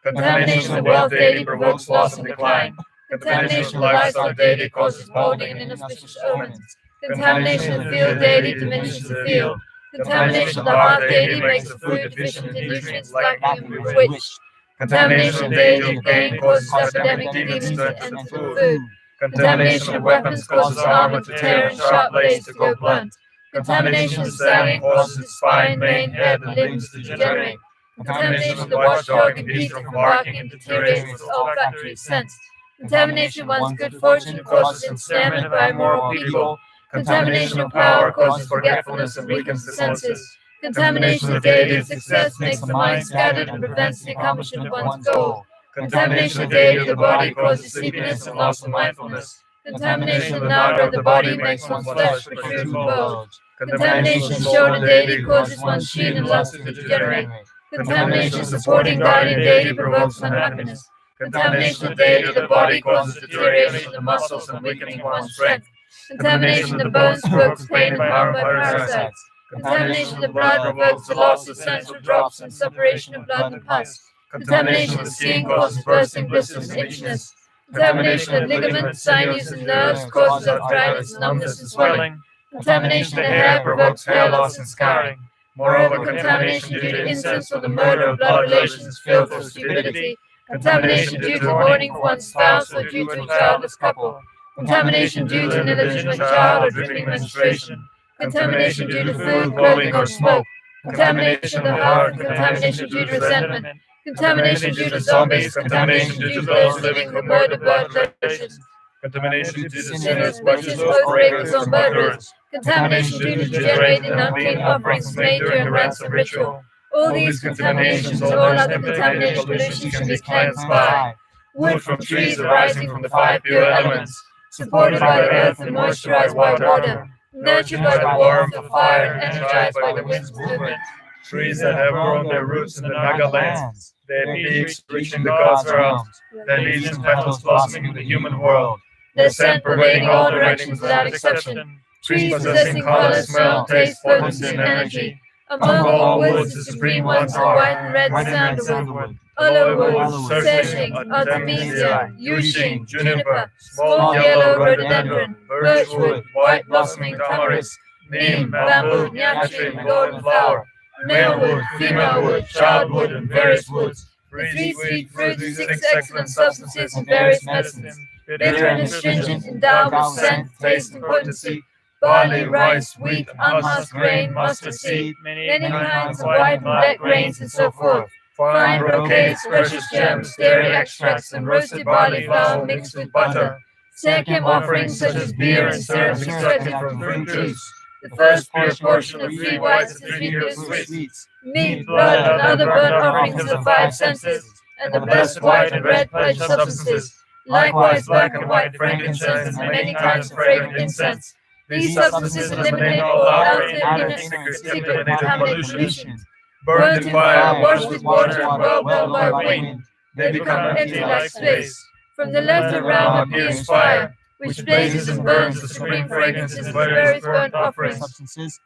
Contamination of wealth deity provokes loss and decline. Contamination of livestock deity causes molding and inauspicious omens. Contamination of field deity diminishes the field. Contamination of the heart deity makes the food deficient in nutrients, lacking and bewitched. Contamination of deity of gain causes epidemic demons to enter the food. Contamination of weapons causes armor to tear and sharp blades to go blunt. Contamination of sagging causes spine, mane, head, and limbs to degenerate. Contamination of the watchdog impedes from barking and deteriorates its olfactory sense. Contamination of one's good fortune causes ensnarement by immoral people. Contamination of power causes forgetfulness and weakens the senses. Contamination of deity of success makes the mind scattered and prevents the accomplishment of one's goal. Contamination of deity of the body causes sleepiness and loss of mindfulness. Contamination of the naga of the body makes one's flesh protrude and bulge. Contamination of shoulder deity causes one's sheen and lust to degenerate. Contamination of supporting guardian deity provokes unhappiness. Contamination of deity of the body causes deterioration of the muscles and weakening of one's strength. Contamination of the bones provokes pain and harm by parasites. Contamination of the blood provokes the loss of sensual drops and separation of blood and pus. Contamination of the skin causes bursting blisters and itchiness. Contamination of ligaments, sinews, and nerves causes arthritis, numbness, and swelling. Contamination of the hair provokes hair loss and scarring. Moreover, contamination due to incense or the murder of blood relations, filth, or stupidity. Contamination due to mourning for one's spouse or due to a childless couple. Contamination due to an illegitimate child or dripping menstruation. Contamination due to food, clothing, or smoke. Contamination of the heart and contamination due to resentment. Contamination due to zombies. Contamination due to those living who murder blood relations. Contamination due to Sinners, witches, oath-breakers, or murderers. Contamination due to degenerated and unclean offerings made during ransom ritual. All these contaminations and all other contaminated pollutions should be cleansed by wood from trees arising from the 5 pure elements, supported by the earth and moisturized by water, nurtured by the warmth of fire and energized by the wind's movement. trees that have grown their roots in the Naga lands, their peaks reaching the gods' realms, their leaves and petals blossoming in the human world, Their scent pervading all directions without exception. Trees possessing color, smell, taste, potency, and energy. Among all woods, the supreme ones are white and red sandalwood, aloe wood, serching, artemisia, yushing, juniper, small yellow rhododendron, birchwood, white blossoming tamaris, neem, bamboo, nyatri, and golden flower, male wood, female wood, childwood, and various woods. The 3 sweet fruits, 6 excellent substances, and various medicines, bitter and astringent, endowed with scent, taste, and potency, barley, rice, wheat, unhusked grain, mustard seed, many kinds of white and black grains, and so forth, fine brocades, precious gems, dairy extracts, and roasted barley flour mixed with butter, second offerings such as beer and syrup extracted from fruit juice, the first pure portion of 3 whites and 3 pure sweets, meat, blood, and other burnt offerings of the 5 senses, and the blessed white and red pledged substances, likewise black and white frankincense, and many kinds of fragrant incense. These substances eliminate all outer, inner, secret, contaminated pollution. Burned in fire, washed with water, and well by wind, they become empty like space. From the left around appears fire, which blazes and burns the supreme fragrances of various burnt offerings, substances,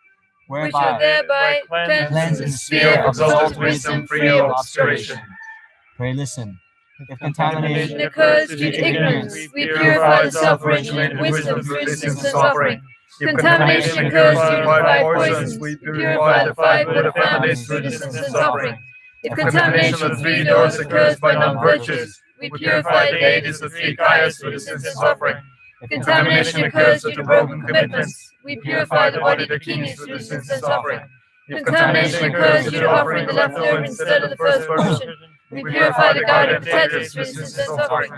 which are thereby cleansed in the sphere of exalted wisdom free of obscuration. Pray listen. If Contamination occurs due to ignorance, we purify the self-originated wisdom through the incense offering. Contamination occurs due to 5 poisons, we purify the 5 Buddha families through the incense offering. If contamination of 3 doors occurs by non-virtues, we purify the deities of 3 kayas through the incense offering. If contamination occurs due to broken commitments, we purify the body dakinis through the incense offering. If contamination occurs due to offering the leftover instead of the first portion, we purify the guardian protectors through the incense offering.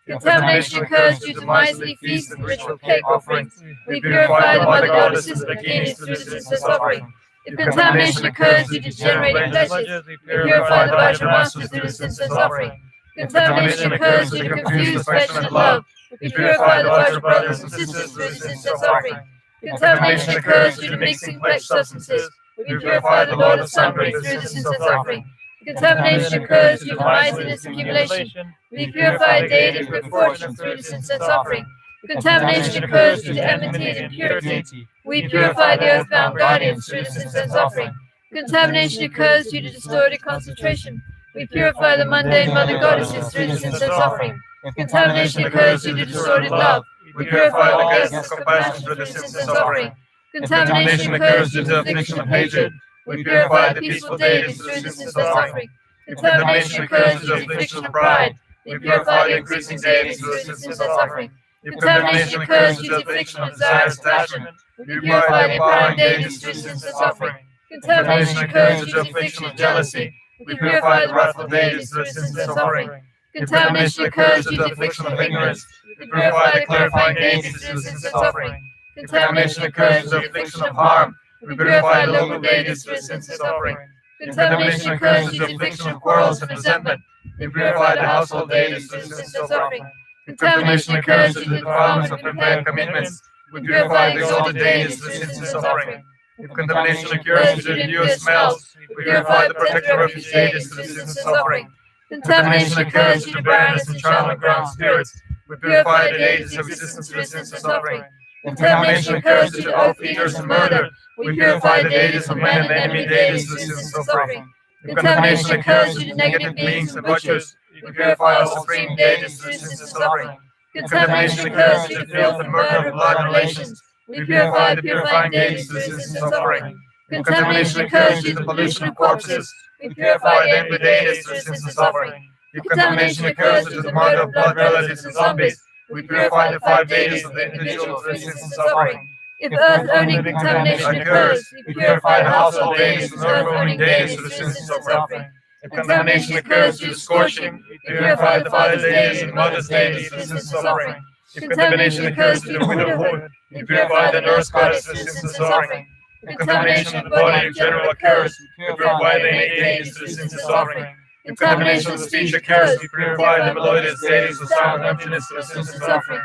Contamination occurs due to miserly feast and ritual cake offerings. We purify the mother goddesses of dakinis through the incense offering. If contamination occurs due to degenerating pleasures, we purify the Vajramasters through the incense offering. Contamination occurs due to confused affectionate love. We purify the Vajra brothers and sisters through the incense offering. Contamination occurs due to mixing pledged substances. We purify the Lord of Sunbury through the incense offering. Contamination occurs due to miserliness accumulation. We purify deity of good fortune through the incense offering. Contamination occurs due to enmity and impurity. We purify the earthbound guardians through the incense offering. Contamination occurs due to distorted concentration. We purify the mundane mother goddesses through the incense offering. Contamination occurs due to distorted love. We purify the guests of compassion through the incense offering. Contamination occurs due to affliction of hatred. We purify the peaceful deities through the incense offering. Contamination occurs due to affliction of pride. We purify the increasing deities through the incense offering. Contamination occurs due to affliction of desire and attachment. We purify the empowering deities through the incense offering. Contamination occurs due to affliction of jealousy. We purify the wrathful deities through the incense offering. Contamination occurs due to affliction of ignorance. We purify the clarifying deities through the incense offering. Contamination occurs due to affliction of harm. We purify the local deities through the incense offering. Contamination occurs due to affliction of quarrels and resentment. We purify the household deities through the incense offering. Contamination occurs due to the defilements of prepared commitments. We purify the exalted deities through the incense offering. If contamination occurs due to impure smells, we purify the protector refuge deities through the incense offering. Contamination occurs due to barrenness and child and ground spirits. We purify the deities of existence through the incense offering. Contamination occurs due to oath eaters and murder. We purify the deities of men and enemy deities through the incense offering. Contamination occurs due to negative beings and butchers. We purify all supreme deities through the incense offering. Contamination occurs due to filth and murder of blood relations. We purify the purifying deities through the incense offering. Contamination occurs due to the pollution of corpses. We purify the envy deities through the incense offering. If contamination occurs due to the murder of blood relatives and zombies, we purify the 5 deities of the individual through the incense offering. If earth-owning contamination occurs, we purify the household deities and earth-owning deities through the incense offering. If contamination occurs due to scorching, we purify the father's deities and mother's deities through the incense offering. If contamination occurs due to widowhood, we purify the nurse goddess through the incense offering. If contamination of the body in general occurs, we purify the innate deities through the incense offering. If contamination of the speech occurs, we purify the melodious deities of sound and emptiness through the incense offering.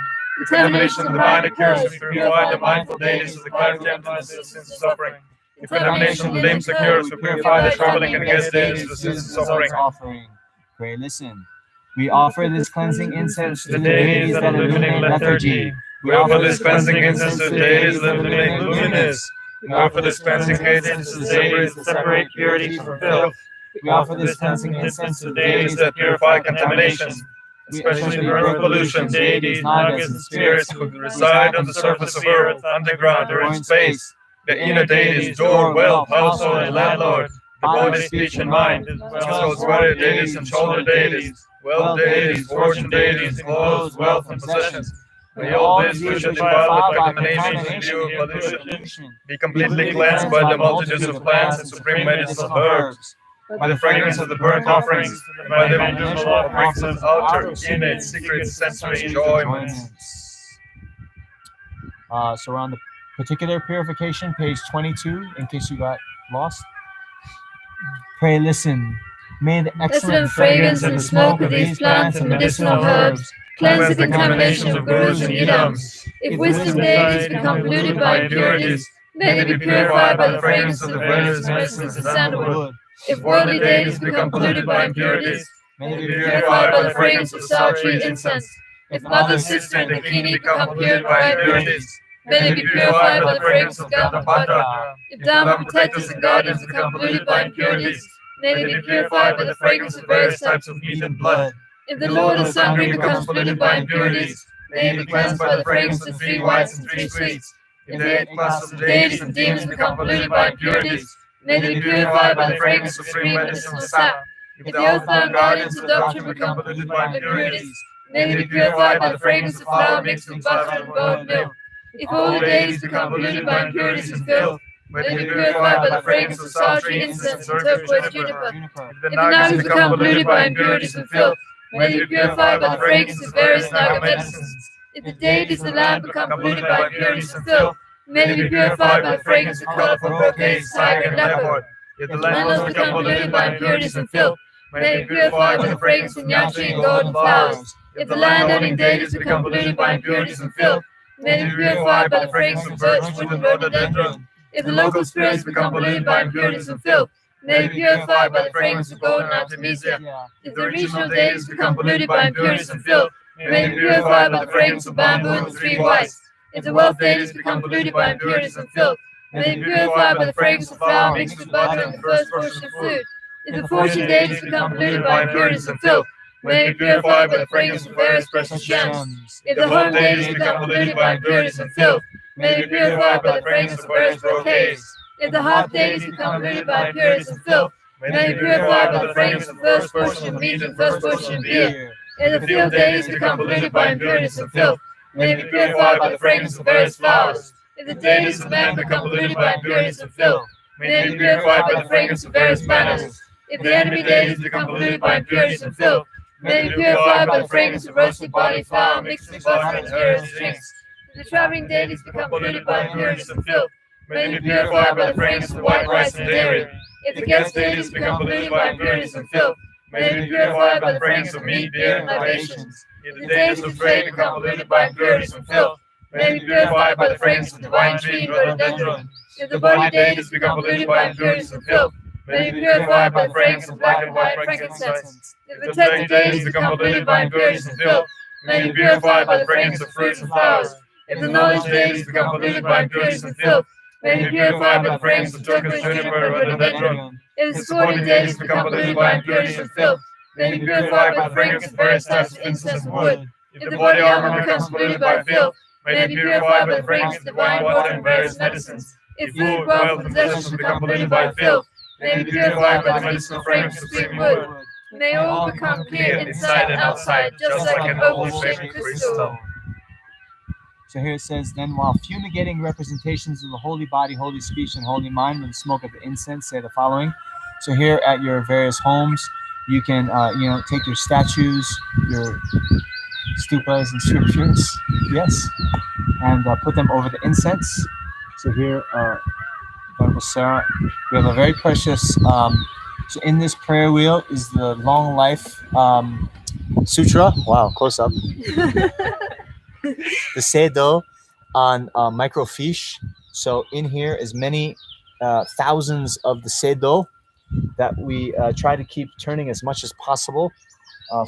Contamination of the mind occurs, we purify the mindful deities of the clarity and emptiness through the incense offering. If contamination of the limbs occurs, we purify the troubling and guest deities through the incense offering. Pray, listen. We offer this cleansing incense to the deities that illuminate lethargy. We offer this cleansing incense to the deities that illuminate luminous. We offer this cleansing incense to the deities that separate purity from filth. We offer this cleansing incense to the deities that purify contamination, especially the earth pollution, deities, nagas, and spirits who reside on the surface of earth, underground, or in space. The inner deities, door, wealth, household, and landlord, the body, speech, and mind, as well as warrior deities and shoulder deities, wealth deities, fortune deities, clothes, wealth, and possessions. May all this which are defiled by contamination and view of pollution be completely cleansed by the multitudes of plants and supreme medicinal herbs, by the fragrance of the burnt offerings, and by the beneficial offerings of outer, innate, secret sensory enjoyments. So we're on the particular purification, page 22, in case you got lost. Pray, listen. May the excellent fragrance and the smoke of these plants and medicinal herbs cleanse the contamination of gurus and idams. If wisdom deities become polluted by impurities, may they be purified by the fragrance of the various medicines and sandalwood. If worldly deities become polluted by impurities, may they be purified by the fragrance of sour tree incense. If mother, sister, and dakini become polluted by impurities, may they be purified by the fragrance of Gandapatra. If Dharma protectors and guardians become polluted by impurities, may they be purified by the fragrance of various types of meat and blood. If the Lord of Sangha becomes polluted by impurities, may he be cleansed by the fragrance of 3 whites and 3 sweets. If the 8th class of deities and demons become polluted by impurities, may they be purified by the fragrance of supreme medicinal sap. If the oath-bound guardians of doctrine become polluted by impurities, may they be purified by the fragrance of flour mixed with butter and boiled milk. If all the deities become polluted by impurities and filth, may they be purified by the fragrance of sour tree incense and turquoise juniper. If the nagas become polluted by impurities and filth, may they be purified by the fragrance of various naga medicines. If the deities of the land become polluted by impurities and filth, may they be purified by the fragrance of colorful brocades, tiger, and leopard. If the landlords become polluted by impurities and filth, may they be purified by the fragrance of nyati and golden flowers. If the land-owning deities become polluted by impurities and filth, may they be purified by the fragrance of birchwood and rhododendron. If the local spirits become polluted by impurities and filth, may they be purified by the fragrance of golden artemisia. If the regional deities become polluted by impurities and filth, may they be purified by the fragrance of bamboo and the 3 whites. If the wealth deities become polluted by impurities and filth, may they be purified by the fragrance of flour mixed with butter and the first portion of food. If the fortune deities become polluted by impurities and filth, may they be purified by the fragrance of various precious gems. If the home deities become polluted by impurities and filth, may they be purified by the fragrance of various brocades. If the heart deities become polluted by impurities and filth, may they be purified by the fragrance of first portion of meat and first portion of beer. If the field deities become polluted by impurities and filth, may they be purified by the fragrance of various flowers. If the deities of man become polluted by impurities and filth, may they be purified by the fragrance of various banners. If the enemy deities become polluted by impurities and filth, may they be purified by the fragrance of roasted barley flour mixed with butter and various drinks. If the traveling deities become polluted by impurities and filth, may they be purified by the fragrance of white rice and dairy. If the guest deities become polluted by impurities and filth, may they be purified by the fragrance of meat, beer, and libations. If the deities of trade become polluted by impurities and filth, may they be purified by the fragrance of divine tree and rhododendron. If the body deities become polluted by impurities and filth, may they be purified by the fragrance of black and white frankincense. If the protected deities become polluted by impurities and filth, may they be purified by the fragrance of fruits and flowers. If the knowledge deities become polluted by impurities and filth, may they be purified by the fragrance of turquoise juniper and rhododendron. If the supporting deities become polluted by impurities and filth, may they be purified by the fragrance of various types of incense and wood. If the body armor becomes polluted by filth, may they be purified by the fragrance of divine water and various medicines. If food, wealth, and possessions become polluted by filth, may they be purified by the medicinal fragrance of sweet wood. May all become clear inside and outside, just like an oval-shaped crystal. So here it says, then while fumigating representations of the holy body, holy speech, and holy mind with the smoke of the incense, say the following. So here at your various homes, you can, take your statues, your stupas and scriptures, yes, and put them over the incense. So here, Venerable Sarah, we have a very precious, so in this prayer wheel is the long life sutra. Wow, close up. The Sedo on microfiche. So in here is many thousands of the Sedo that we try to keep turning as much as possible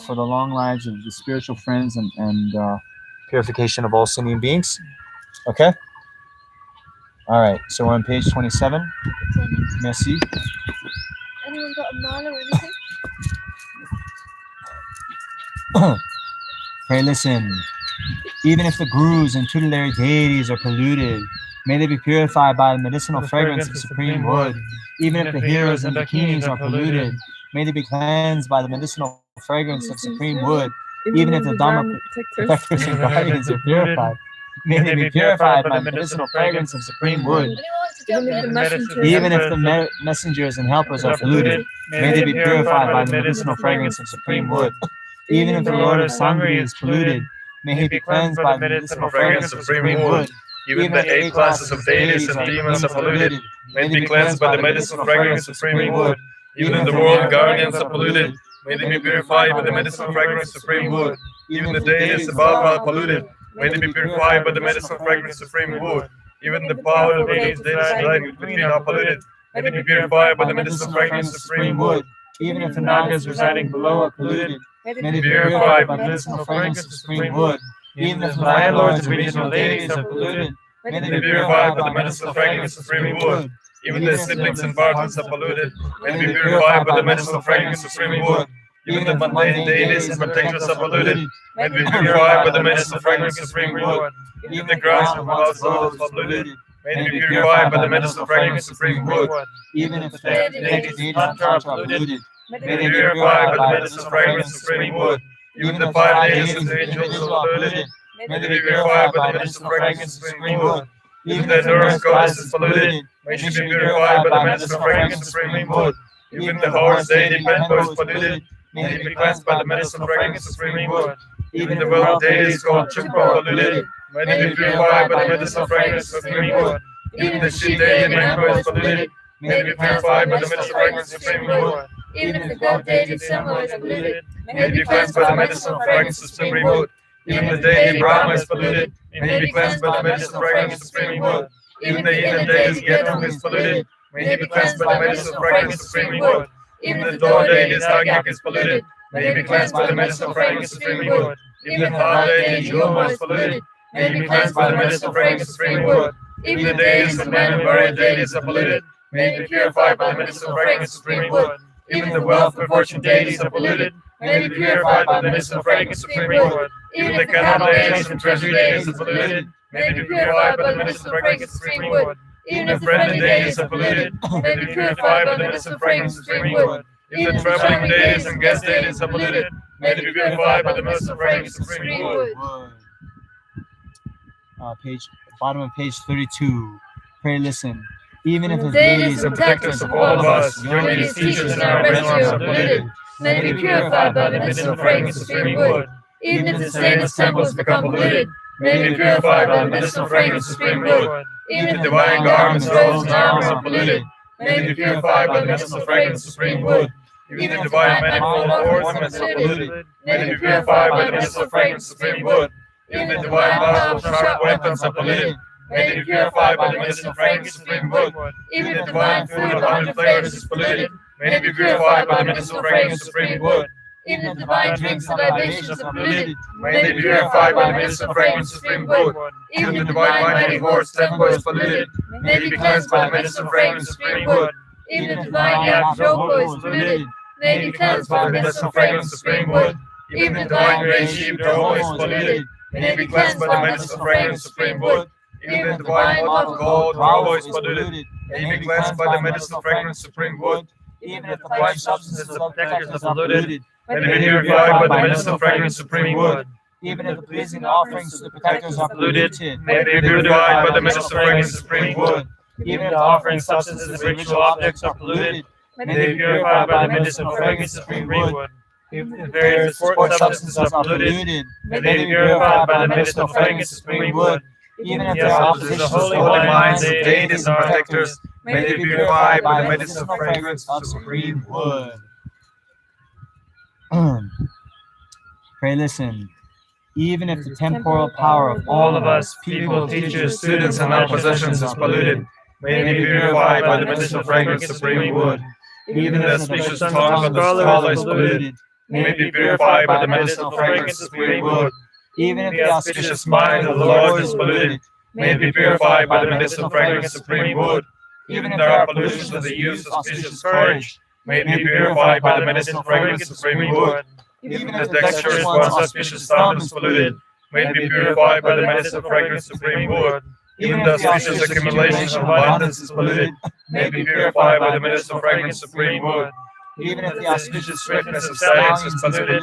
for the long lives of the spiritual friends and purification of all sentient beings. Okay? All right, so we're on page 27. Merci. Anyone got a mala or anything? Pray listen. Even if the gurus and tutelary deities are polluted, may they be purified by the medicinal fragrance of supreme wood. Even if the heroes and bikinis are polluted, may they be cleansed by the medicinal fragrance of supreme wood. Even if the Dharma protectors and guardians are purified, may they be purified by the medicinal fragrance of supreme wood. Even if the messengers and helpers are polluted, may they be purified by the medicinal fragrance of supreme wood. Even if the Lord of Sangha is polluted, may he be cleansed by the medicinal fragrance of supreme wood. Even the 8 classes of deities and demons are polluted, may they be cleansed by the medicinal fragrance of supreme wood. Even if the world guardians are polluted, may they be purified by the medicinal fragrance of supreme wood. Even the deities above are polluted, may they be purified by the medicinal fragrance of supreme wood. Even the power of deities lying between are polluted, may they be purified by the medicinal fragrance of supreme wood. Even if the nagas residing below are polluted, may they be purified by the medicinal fragrance of supreme wood. Even if the landlords and regional deities are polluted, may they be purified by the medicinal fragrance of supreme wood. Even the siblings and partners are polluted, may they be purified by the medicinal fragrance of supreme wood. Even the mundane deities and protectors are polluted, may they be purified by the medicinal fragrance of supreme wood. Even the grounds of our souls are polluted, may they be purified by the medicinal fragrance of supreme wood. Even if the deities and are polluted, may they be purified by the medicinal fragrance of supreme wood. Even the 5 deities and angels are polluted, may they be purified by the medicinal fragrance of supreme wood. Even the endurance goddess is polluted, may she be purified by the medicinal fragrance of supreme wood. Even the horse deity Penpo is polluted, may he be cleansed by the medicinal fragrance of supreme wood. Even the world deities called Chipko are polluted, may they be purified by the medicinal fragrance of supreme wood. Even the shit deity Manpo is polluted, may they be purified by the medicinal fragrance of supreme wood. Even if the god deity Samo is polluted, may he be cleansed by the medicinal fragrance of supreme wood. Even the deity Brahma is polluted, may he be cleansed by the medicinal fragrance of supreme wood. Even the heathen deity Getum is polluted, may he be cleansed by the medicinal fragrance of supreme wood. Even the door deity Stagyak is polluted, may he be cleansed by the medicinal fragrance of supreme wood. Even the heart deity Juma is polluted, may he be cleansed by the medicinal fragrance of supreme wood. Even the deities of man and buried deities are polluted, may he be purified by the medicinal fragrance of supreme wood. Even the wealth and fortune deities are polluted, may they be purified by the medicinal fragrance of supreme wood. Even the cattle deities and treasure deities are polluted, may they be purified by the medicinal fragrance of supreme wood. Even the friendly deities are polluted, may they be purified by the medicinal fragrance of supreme wood. Even the traveling deities and guest deities are polluted, may they be purified by the medicinal fragrance of supreme wood. Bottom of page 32. Pray listen. Even if the deities deities and protectors of all of us, yogis, teachers, and our rescuers are polluted, may they be purified by the medicinal fragrance of supreme wood. Even if the stainless temples become polluted, may they be purified by the medicinal fragrance of supreme wood. Even if the divine garments, robes, and armor are polluted, may they be purified by the medicinal fragrance of supreme wood. Even if divine manifold ornaments are polluted, may they be purified by the medicinal fragrance of supreme wood. Even the divine powerful sharp weapons are polluted, may they be purified by the medicinal fragrance of supreme wood. Even if divine food of 100 flavors is polluted, may they be purified by the medicinal fragrance of supreme wood. Even if divine drinks and libations are polluted, may they be purified by the medicinal fragrance of supreme wood. Even the divine mighty horse Tempo is polluted, may they be cleansed by the medicinal fragrance of supreme wood. Even if divine yak Joko is polluted, may they be cleansed by the medicinal fragrance of supreme wood. Even the divine great sheep Dromo is polluted, may they be cleansed by the medicinal fragrance of supreme wood. Even the divine pot of gold Ravo is polluted, may he be cleansed by the medicinal fragrance of supreme wood. Even if the white substances of protectors are polluted, may they be purified by the medicinal fragrance of supreme wood. Even if the pleasing offerings to the protectors are polluted, may they be purified by the medicinal fragrance of supreme wood. Even if the offering substances of ritual objects are polluted, may they be purified by the medicinal fragrance of supreme wood. Even if various sport substances are polluted, may they be purified by the medicinal fragrance of supreme wood. Even if the opposition the holy minds of deities and protectors, may they be purified by the medicinal fragrance of supreme wood. Pray listen. Even if the temporal power of all of us, people, teachers, students, and our possessions is polluted, may they be purified by the medicinal fragrance of supreme wood. Even the auspicious tongue of the scholar is polluted, may they be purified by the medicinal fragrance of supreme wood. even if The auspicious mind of the Lord is polluted, may it be purified by the medicinal fragrance supreme wood. Even if there are pollutions of the use of auspicious courage, may it be purified by the medicinal fragrance supreme wood. Even if the dexterous one's auspicious thumb is polluted, may it be purified by the medicinal fragrance supreme wood. Even if the auspicious accumulation of abundance is polluted, may it be purified by the medicinal fragrance supreme wood. Even if the auspicious swiftness of silence is polluted,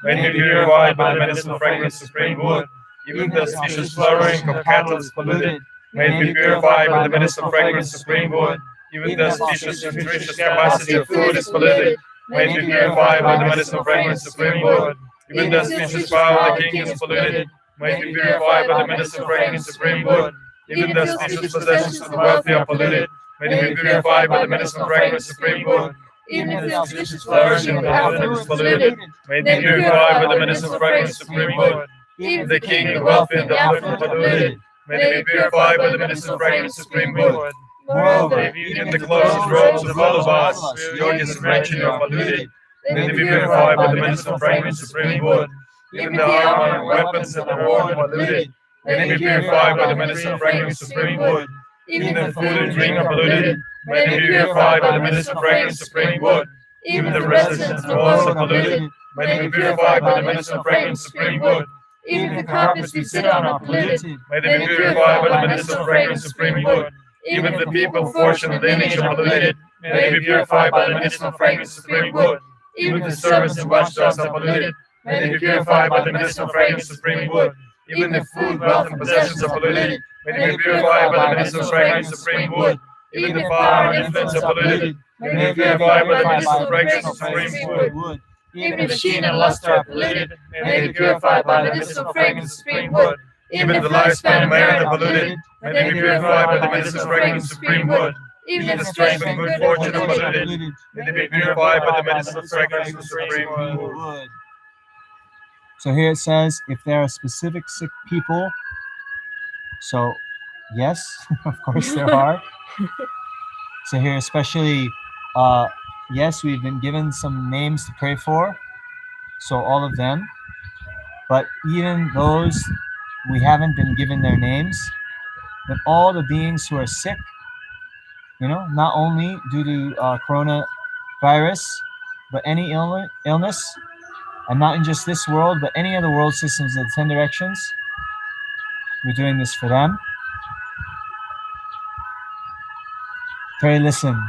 may it be purified by the medicinal fragrance supreme wood. Even if the auspicious flowering of cattle is polluted, may it be purified by the medicinal fragrance supreme wood. Even if the auspicious nutritious capacity of food is polluted, may it be purified by the medicinal fragrance supreme wood. Even if the auspicious power of the king is polluted, may it be purified by the medicinal fragrance supreme wood. Even if the auspicious possessions of the wealthy are polluted, may it be purified by the medicinal fragrance supreme wood. Even if the auspicious flourishing of the affluent is polluted, may it be purified by the medicinal fragrance supreme wood. Even if the king, the wealthy, and the affluent are polluted, may they be purified by the medicinal fragrance supreme wood. Moreover, even if the clothes and robes of Balabas, yogis, and Renchen are polluted, may they be purified by the medicinal fragrance supreme wood. Even the armor and weapons that are worn are polluted, may they be purified by the medicinal fragrance supreme wood. Even if food and drink are polluted, may they be purified by the medicinal fragrance supreme wood. Even the residence and walls are polluted, may they be purified by the medicinal fragrance supreme wood. Even the carpets we sit on are polluted, may they be purified by the medicinal fragrance supreme wood. Even the people of fortune and lineage are polluted, may they be purified by the medicinal fragrance supreme wood. Even the servants and watchdogs are polluted, may they be purified by the medicinal fragrance supreme wood. Even the food, wealth, and possessions are polluted, may they be purified by the medicinal fragrance supreme wood. Even the power and influence are polluted, may they be purified by the medicinal fragrance supreme wood. Even the sheen and luster are polluted, may they be purified by the medicinal fragrance supreme wood. Even the lifespan and merit are polluted, may they be purified by the medicinal fragrance supreme wood. Even the strength and good fortune are polluted, may they be purified by the medicinal fragrance supreme wood. So here it says, if there are specific sick people, so yes, of course there are. So here especially, yes, we've been given some names to pray for, so all of them. But even those we haven't been given their names, but all the beings who are sick, not only due to coronavirus, but any illness, and not in just this world, but any other world systems of the 10 directions, we're doing this for them. Pray, listen.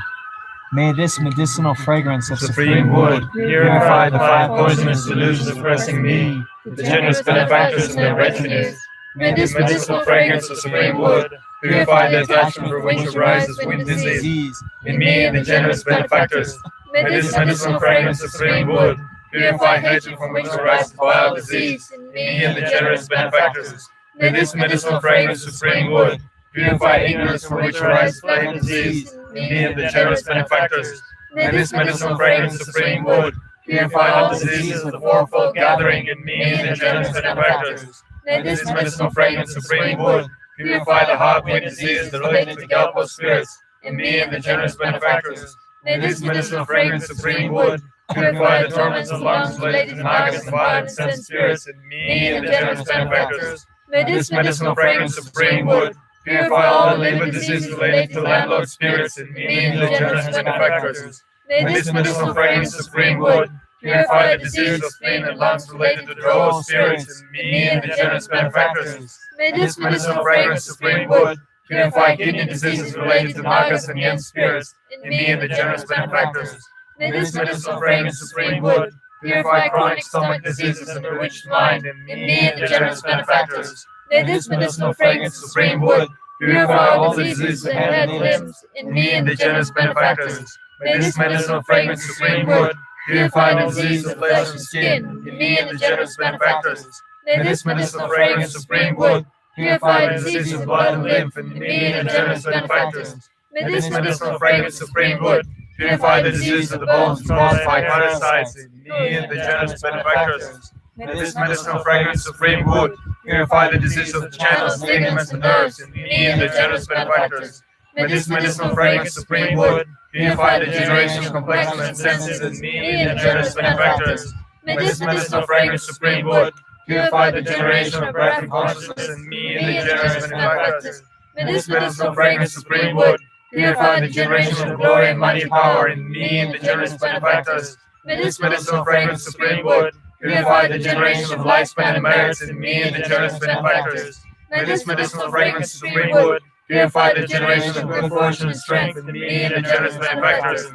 May this medicinal fragrance of supreme wood purify the 5 poisonous delusions oppressing me, the generous benefactors and their retinues. May this medicinal fragrance of supreme wood purify the attachment for which arises wind disease in me and the generous benefactors. May this medicinal fragrance of supreme wood purify hatred from which arises vile disease in me and the generous benefactors. May this medicinal fragrance of supreme wood purify ignorance from which arises flame disease in me and the generous benefactors. May this medicinal fragrance of supreme wood purify all diseases of the fourfold gathering in me and the generous benefactors. May this medicinal fragrance of supreme wood purify the heartbeat disease related to Galpo spirits in me and the generous benefactors. May this medicinal fragrance of supreme wood purify the torments of lungs related to Nagas and violent sense spirits in me and the generous benefactors. May this medicinal fragrance of supreme wood purify all the liver diseases related to landlord spirits in me and the generous benefactors. May this medicinal fragrance of supreme wood purify the diseases of spleen and lungs related to droll spirits in me and the generous benefactors. May this medicinal fragrance of supreme wood purify kidney diseases related to Nagas and Yen spirits in me and the generous benefactors. May this medicinal fragrance of supreme wood purify chronic stomach diseases and bewitched mind in me and the generous benefactors. May this medicinal fragrance of supreme wood purify all diseases of the head and limbs in me and the generous benefactors. May this medicinal fragrance of supreme wood purify the disease of flesh and skin in me and the generous benefactors. May this medicinal fragrance of supreme wood purify the disease of blood and lymph in me and the generous benefactors. May this medicinal fragrance of supreme wood purify the disease of the bones caused by parasites in me and the generous benefactors. May this medicinal fragrance of supreme wood purify the disease of the channels, ligaments, and nerves in me and the generous benefactors. May this medicinal fragrance of supreme wood purify the generation of complexion and senses in me and the generous benefactors. May this medicinal fragrance of supreme wood Purify the generation of breath and consciousness in me and the generous benefactors. May this medicinal fragrance supreme wood purify the generation of glory and mighty power in me and the generous benefactors. May this medicinal fragrance supreme wood purify the generation of lifespan and merits in me and the generous benefactors. May this medicinal fragrance supreme wood purify the generation of good fortune and strength in me and the generous benefactors.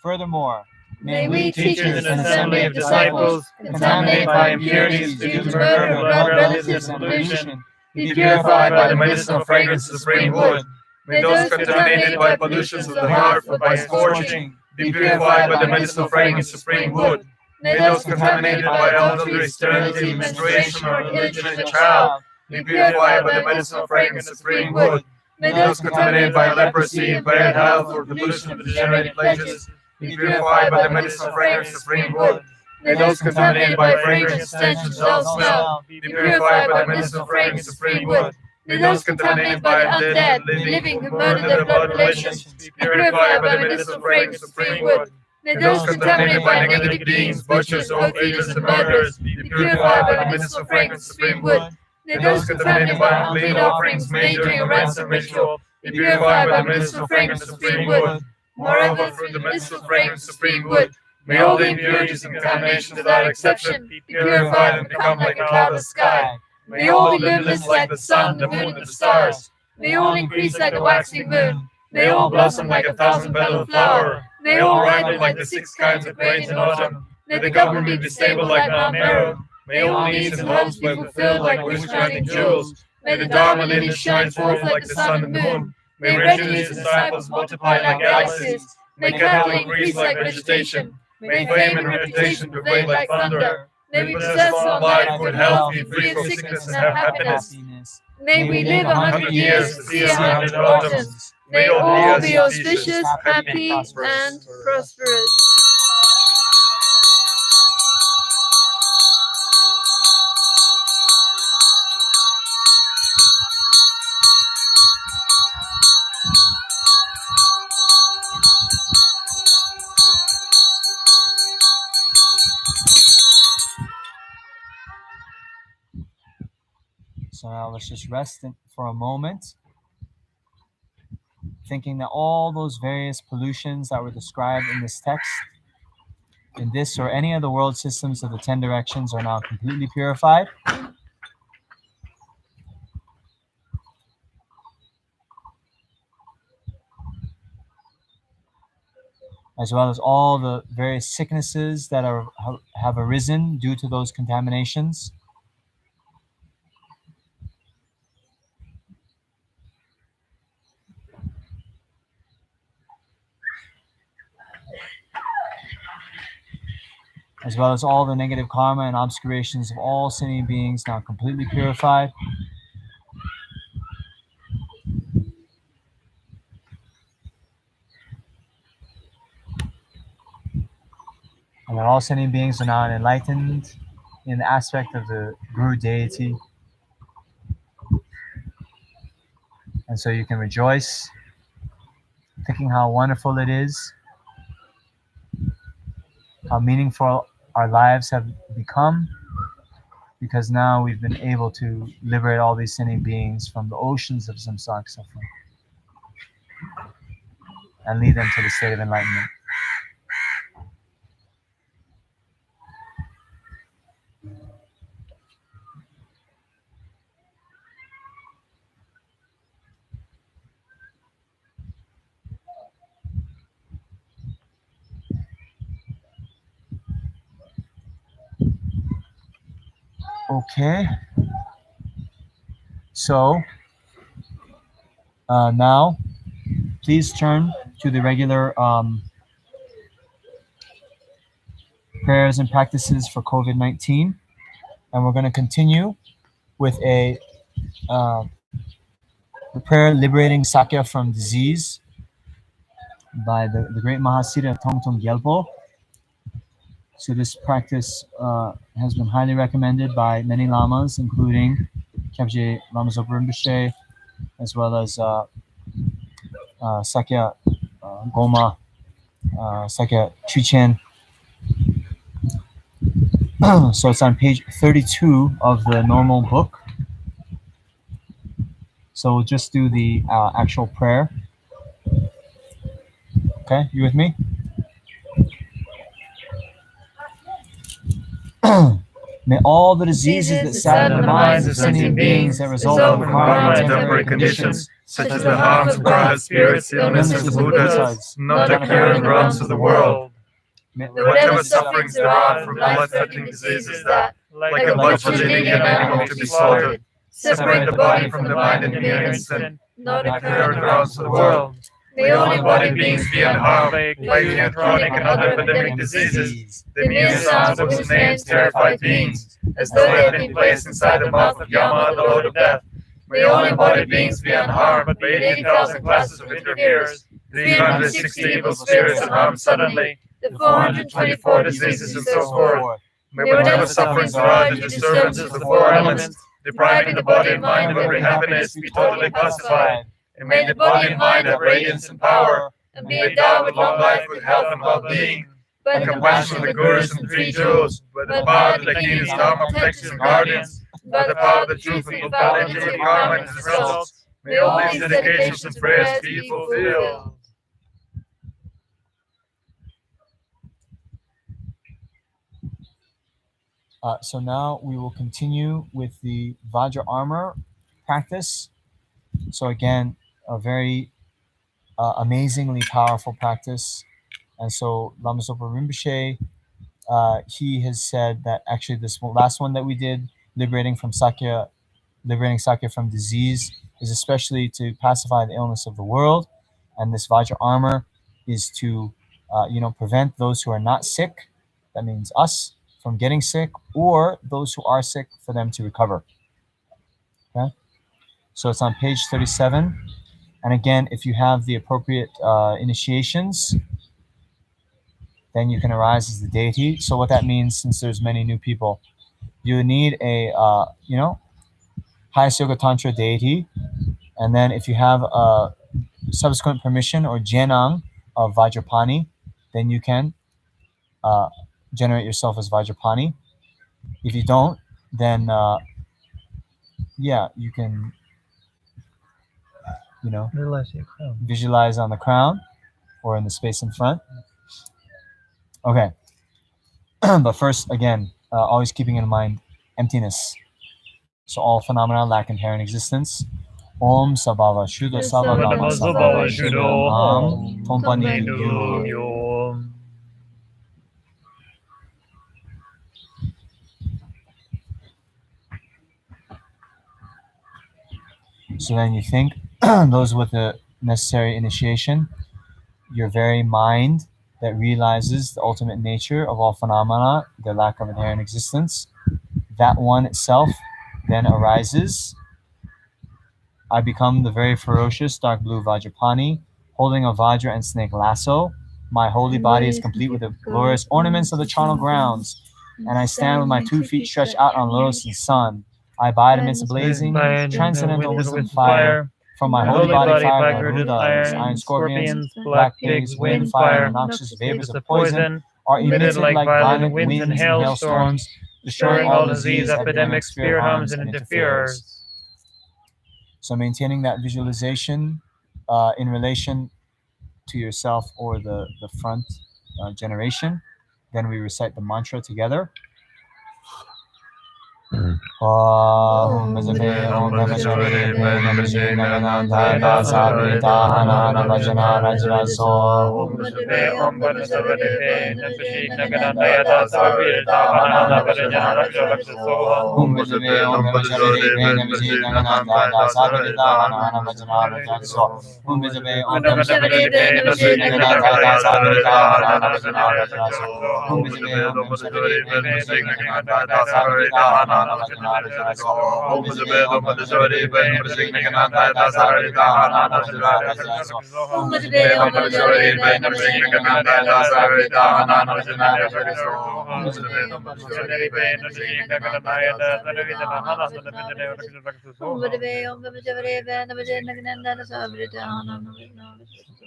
Furthermore, may we, teachers and assembly of disciples, contaminated by impurities due to murder, blood relatives, and pollution, be purified by the medicinal fragrance of supreme wood. May those contaminated by pollutions of the heart or by scorching be purified by the medicinal fragrance of supreme wood. May those contaminated by adultery, sterility, menstruation, or illegitimate child be purified by the medicinal fragrance of supreme wood. May those contaminated by leprosy, impaired health, or pollution of degenerated pleasures be purified by the medicinal fragrance of supreme wood. May those contaminated by fragrance, stench, and dull smell be purified by the medicinal fragrance of supreme wood. May those contaminated by undead, living, who murder their blood relations be purified by the medicinal fragrance of supreme wood. May those contaminated by negative beings, butchers, overeaters, and murderers be purified by the medicinal fragrance of supreme wood. May those contaminated by unclean offerings made during a ransom ritual be purified by the medicinal fragrance of supreme wood. Moreover, through the medicinal fragrance of supreme wood, may all the impurities and contaminations without exception be purified and become like a cloudless sky. May all be luminous like the sun, the moon, and the stars. May all increase like the waxing moon. May all blossom like a thousand-petaled flower. May all ripen like the 6 kinds of grain in autumn. May the government be stable like Mount Meru. May all needs and hopes be fulfilled like wish-granting jewels. May the Dharma lineage shine forth like the sun and moon. May retinues and disciples multiply like galaxies. May cattle increase like vegetation. May fame and reputation prevail like thunder. May we possess long life, good health, be free from sickness, and have happiness. May we live 100 years to see 100 autumns. May all be auspicious, happy, and prosperous. So now let's just rest for a moment, thinking that all those various pollutions that were described in this text, in this or any of the world systems of the 10 directions, are now completely purified. As well as all the various sicknesses that have arisen due to those contaminations. As well as all the negative karma and obscurations of all sinning beings now completely purified. And that all sinning beings are now enlightened in the aspect of the Guru deity. And so you can rejoice, thinking how wonderful it is, how meaningful our lives have become, because now we've been able to liberate all these sinning beings from the oceans of samsaric suffering and lead them to the state of enlightenment. Okay, so now please turn to the regular prayers and practices for COVID-19, and we're going to continue with a the prayer liberating Sakya from disease by the great Mahasiddha Tongtong Gyalpo. So this practice has been highly recommended by many lamas, including Kyabje Lama Zopa Rinpoche, as well as Sakya Goma, Sakya Chuchen, So it's on page 32 of the normal book. So we'll just do the actual prayer. Okay, you with me? May all the diseases that sadden the minds of sentient beings that result from karma and temporary conditions, such as the harms of God, spirits, illnesses, and Buddhas, not occur in the realms of the world. Whatever sufferings there are from life-threatening diseases that, like a butcher leading an animal to be slaughtered, separate the body from the mind in a mere instant, not occur in the realms of the world. May all embodied beings be unharmed by acute, chronic, and other epidemic diseases. The mere sounds of whose names terrify beings, as though they had been placed inside the mouth of Yama, the Lord of Death. May all embodied beings be unharmed by 80,000 classes of interferers, 360 evil spirits that harm suddenly, the 424 diseases, and so forth. May whatever sufferings arise the disturbances of the four elements, depriving the body and mind of every happiness, be totally pacified. And may the body and mind have radiance and power, and be endowed with long life, with health and well-being. By the compassion of the Gurus and Three Jewels, by the power of the Dakinis, Dharma protectors and guardians, by the power of the truth and totality of karma and its results, may all these dedications and prayers be fulfilled. So now we will continue with the Vajra armor practice. So again, a very amazingly powerful practice. And so Lama Zopa Rinpoche, he has said that actually this last one that we did, liberating Sakya from disease, is especially to pacify the illness of the world. And this Vajra armor is to, prevent those who are not sick, that means us, from getting sick, or those who are sick for them to recover. Okay? So it's on page 37. And again, if you have the appropriate initiations, then you can arise as the deity. So what that means, since there's many new people, you need a, highest yoga tantra deity. And then if you have a subsequent permission or jenang of Vajrapani, then you can generate yourself as Vajrapani. If you don't, then you can, visualize on the crown or in the space in front. Okay. But first, again, always keeping in mind emptiness. So all phenomena lack inherent existence. Om Sabhava Shuddha Sabhava Sabhava Shuddha Om Tompani Yu. So then you think, those with the necessary initiation, your very mind that realizes the ultimate nature of all phenomena, their lack of inherent existence, that one itself then arises. I become the very ferocious dark blue Vajrapani, holding a Vajra and snake lasso. My holy body is complete with the glorious ornaments of the charnel grounds, and I stand with my 2 feet stretched out on lotus and sun. I abide amidst blazing, transcendental wisdom fire. From my holy body fire, Garudas, iron scorpions, black pigs, wind, fire, and noxious vapors of poison are emitted like violent winds and hailstorms, destroying all disease, epidemics, spirit harms, and interferers. So maintaining that visualization in relation to yourself or the front generation. Then we recite the mantra together. Om Vajre Om Vajre Namaje Nagananda Dasabri Dahana Vajana Rajraso Om Vajre Om Vajre Namaje Nagananda Dasabri Dahana Vajana Rajraso Om Vajre Om Vajre Namaje Nagananda Dasabri Dahana Vajana Rajraso Om Vajre Om Vajre Namaje Nagananda Dasabri Dahana Vajana Rajraso Om Vajre Om Vajre Namaje Nagananda Dasabri Dahana Om Vajre Om Vajre Namaje Nagananda Dasabri Dahana Vajana Rajraso Om Vajre Om Vajre Namaje Nagananda Dasabri Dahana Vajana Rajraso Om Vajre Om Vajre Namaje Nagananda Dasabri Dahana Vajana Rajraso Om Vajre Om Vajre Namaje Nagananda Dasabri Dahana Vajana Rajraso.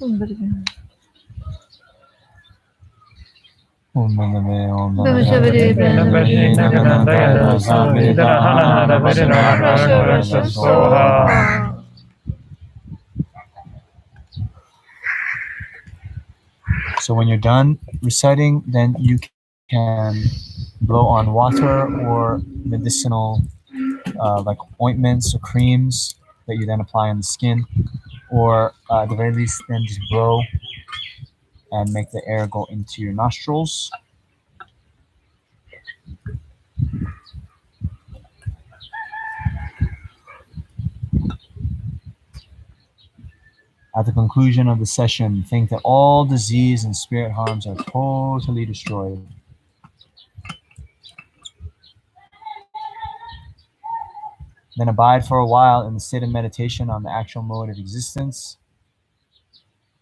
So when you're done reciting, then you can blow on water or medicinal like ointments or creams that you then apply on the skin, or at the very least then just blow and make the air go into your nostrils. At the conclusion of the session, think that all disease and spirit harms are totally destroyed. Then abide for a while in the state of meditation on the actual mode of existence.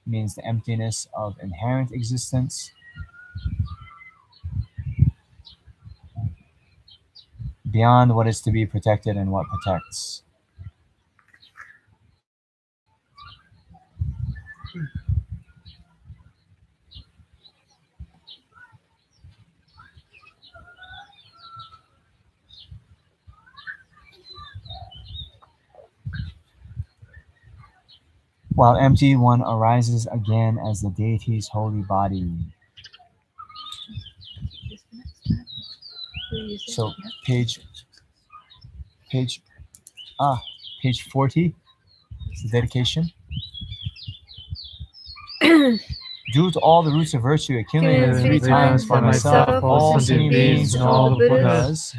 It means the emptiness of inherent existence. Beyond what is to be protected and what protects. While empty, one arises again as the deity's holy body. So page 40 is the dedication. Due to all the roots of virtue accumulated 3 times for myself, all sentient beings and all the Buddhas,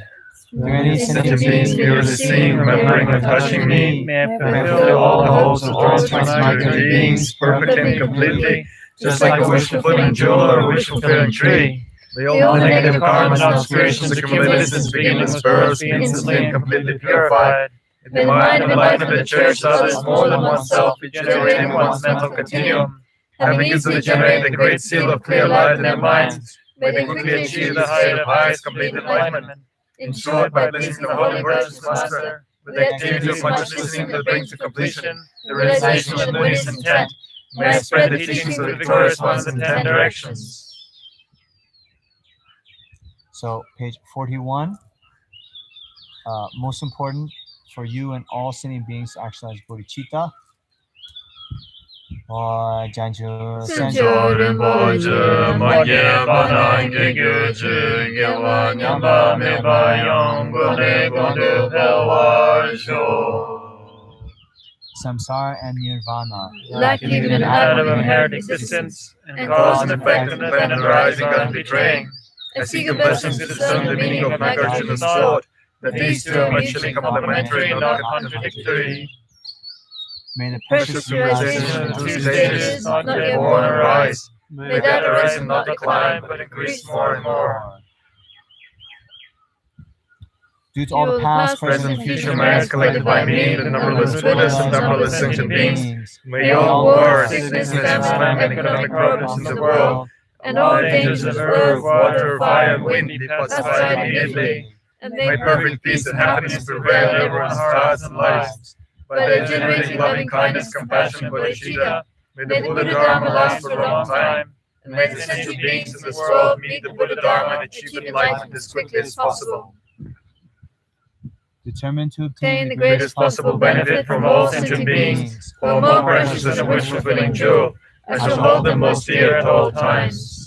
through any sentient beings merely seeing, remembering, or touching me, may fulfill all the hopes of all transmigrant beings perfectly and completely, just like a wish-fulfilling jewel or a wish-fulfilling tree. All the negative karmas and obscurations accumulated since beginningless births be instantly and completely purified. May the mind and enlightenment of the church others more than oneself be generated in one's mental continuum, having easily generated the great seal of clear light in their minds. May they quickly achieve the height of highest complete enlightenment. In short, by listening to the Holy Virtuous Master, with the activity of much listening that brings to completion the realization of the Buddhist intent, may I spread the teachings of the victorious ones in 10 directions. So, page 41. Most important for you and all sentient beings to actualize bodhicitta. Janju Senjo Rinpoche, Magye Banang Gyuju, Gyewa Nyamba Meba Yong, Gode Gode Pelwa Sho. Samsara and Nirvana, lacking even an atom of inherent existence, and cause and effect independent arising and betraying. I seek a blessing to discern the meaning of Nagarjuna's thought, that these two are mutually complementary and not contradictory. May the Precious realization of 2 stages, not yet born, arise. May that arise and not decline, but increase more and more. Due to all the past, present, and future merits collected by me, the numberless Buddhas and numberless sentient beings, may all war, sickness, famine, and economic problems in the world, and all dangers of earth, water, fire, and wind be pacified immediately. And may perfect peace and happiness prevail in everyone's hearts and lives. By the generating loving kindness, compassion, and bodhicitta, may the Buddha Dharma last for a long time, and may the sentient beings in this world meet the Buddha Dharma and achieve enlightenment as quickly as possible. Determined to obtain the greatest possible benefit from all sentient beings, who are more precious than a wish-fulfilling jewel, I shall hold them most dear at all times.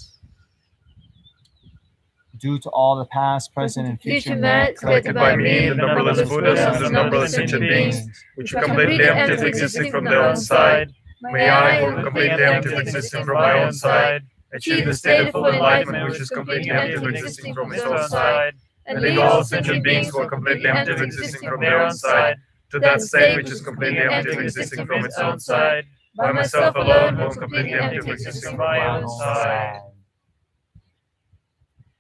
Due to all the past, present, and future merits collected by me, the numberless Buddhas and the numberless sentient beings, which are completely empty of existing from their own side, may I, who am completely empty of existing from my own side, achieve the state of full enlightenment which is completely empty of existing from its own side, and lead all sentient beings who are completely empty of existing from their own side to that state which is completely empty of existing from its own side, by myself alone who am completely empty of existing from my own side.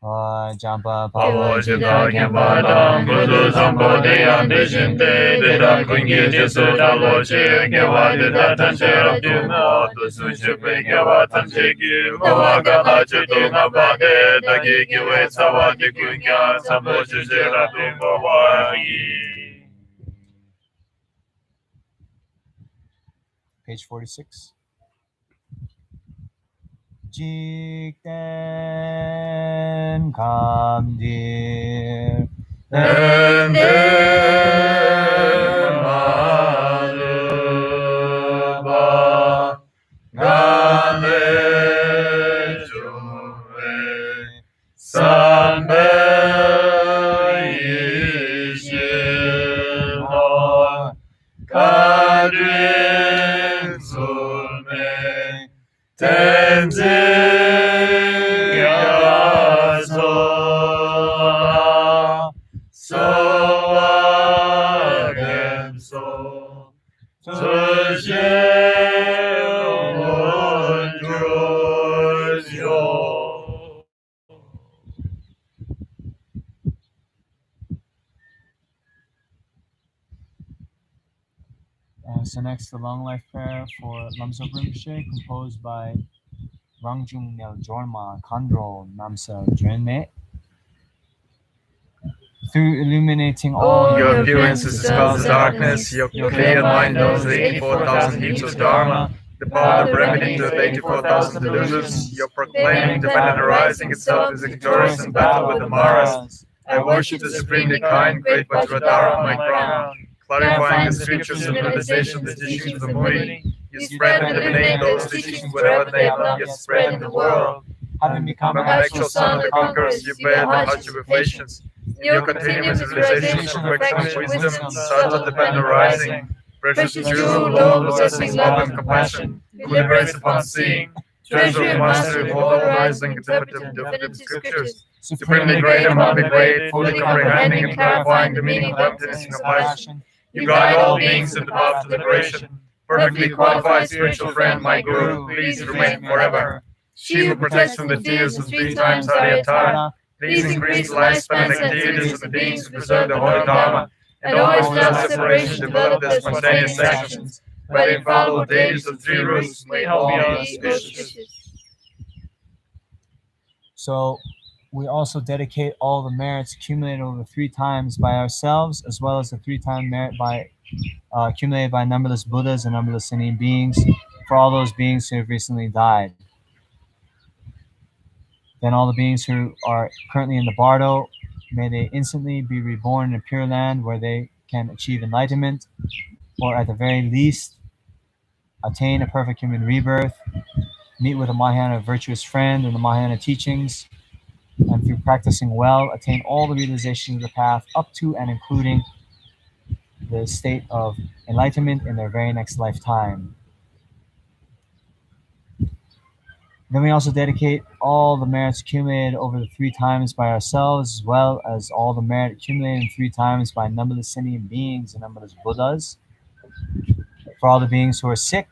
Jampa Pavo Jita Kempadam, Buddha Zambo Deyan Dejinte, Deda Kungi Jesu Daloche, Gewa Deda Tanche Abduma, Dusuchupe Gewa Tancheki, Mawaga Lache Duna Bade, Dagi Giwe Sawa de Kunya, Sambo Jujera Dumbo Wagi. Page 46. Jikten Kamdir and Maluba Gale Juve Sambe Yishimo Kadrin Zulme Tenzin Yazo So again so So next, the long life prayer for Namsel Rinpoche, composed by Rangjung Nel Jorma Khadro Namsel Dorje. Through illuminating all your appearances dispels darkness, your clear mind knows the 84,000 heaps of Dharma, the power of remedy to the 84,000 delusions, your proclaiming dependent arising itself is victorious in battle with the Maras. I worship the supremely kind, great Vajradhara, my crown. Clarifying the scriptures and realization of the teachings of the Muni, you spread and illuminate those teachings wherever they have not yet spread in the world. having become Become an actual son of the conquerors, you bear the hardship of patience. In your continuous realization of perfection, wisdom, stars of dependent arising, precious jewel, Lord, possessing love and compassion, who liberates upon seeing, treasure and mastery of all arising interpretive definitive scriptures, supremely great among the great, fully comprehending and clarifying the meaning of emptiness and compassion. You guide all beings in the path to liberation. Perfectly qualified spiritual friend, my Guru, please remain forever. She who protects from the tears of 3 times Aryatara, please increase the lifespan and activities of the beings who preserve the holy Dharma, and always without separation develop their spontaneous actions. By the infallible deities of 3 roots, may all be auspicious. So we also dedicate all the merits accumulated over 3 times by ourselves, as well as the 3-time merit by accumulated by numberless Buddhas and numberless sentient beings, for all those beings who have recently died. Then all the beings who are currently in the bardo, may they instantly be reborn in a pure land where they can achieve enlightenment, or at the very least, attain a perfect human rebirth, meet with a Mahayana virtuous friend in the Mahayana teachings, and through practicing well, attain all the realizations of the path up to and including the state of enlightenment in their very next lifetime. Then we also dedicate all the merits accumulated over the 3 times by ourselves, as well as all the merit accumulated 3 times by numberless sentient beings and numberless Buddhas, for all the beings who are sick.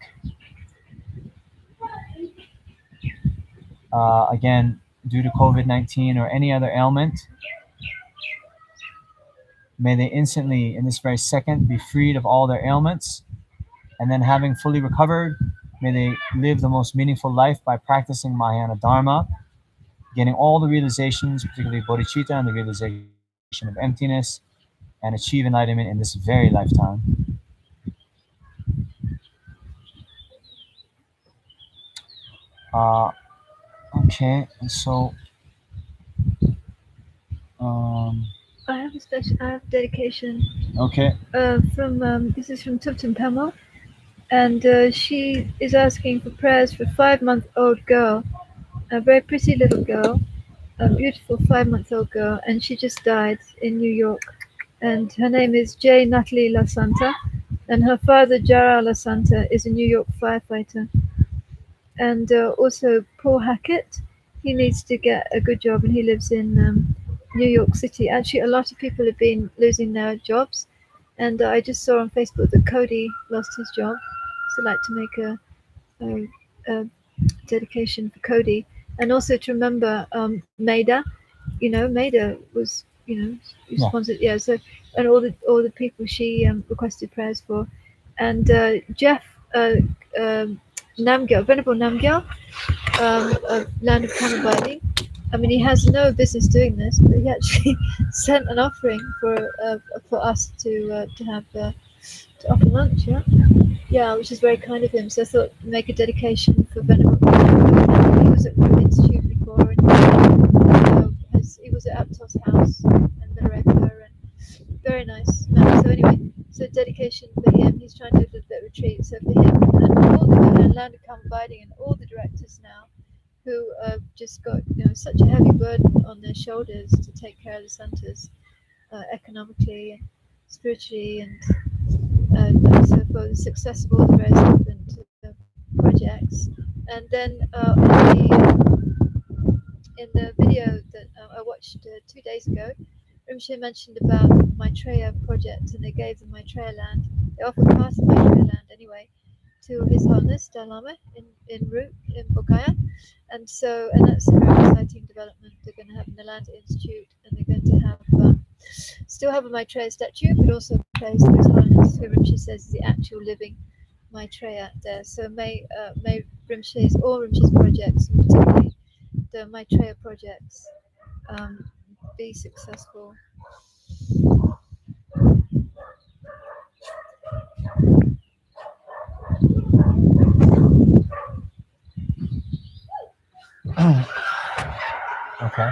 Again, due to COVID-19 or any other ailment, may they instantly, in this very second, be freed of all their ailments, and then having fully recovered, may they live the most meaningful life by practicing Mahayana Dharma, getting all the realizations, particularly bodhicitta and the realization of emptiness, and achieve enlightenment in this very lifetime. Okay, and so I have dedication. Okay. This is from Tuptim Pemo, and she is asking for prayers for a 5-month-old girl, a very pretty little girl, a beautiful 5-month-old girl, and she just died in New York. And her name is J. Natalie La Santa, and her father Jara La Santa is a New York firefighter. And also Paul Hackett, he needs to get a good job, and he lives in New York City. Actually, a lot of people have been losing their jobs, and I just saw on Facebook that Cody lost his job, so I'd like to make a dedication for Cody, and also to remember Maida. Maida was sponsored, so, and all the people she requested prayers for, and Jeff Namgyal, Venerable Namgyal, of Land of Kanabali. I mean, he has no business doing this, but he actually sent an offering for us to offer lunch. Yeah, which is very kind of him. So I thought make a dedication for Venerable. He was was at Guru Institute before, and he was at Aptos House and the director, and very nice man. So anyway, so dedication for him. He's trying to do a bit of retreat. So for him and all the Land of Calm Abiding and all the directors now, who have just got such a heavy burden on their shoulders to take care of the centers economically and spiritually, and so for the success of all the various different projects. And then in the video that I watched 2 days ago, Rinpoche mentioned about Maitreya project, and they gave the Maitreya land. They offered part of Maitreya land anyway to His Holiness Dalai Lama in Root in Bogaya, and that's a very exciting development. They're going to have an Nalanda Institute, and they're going to have still have a Maitreya statue, but also a place for His Holiness, who Rinpoche says is the actual living Maitreya there. So may Rinpoche's, all Rinpoche's projects, and particularly the Maitreya projects, be successful. Okay.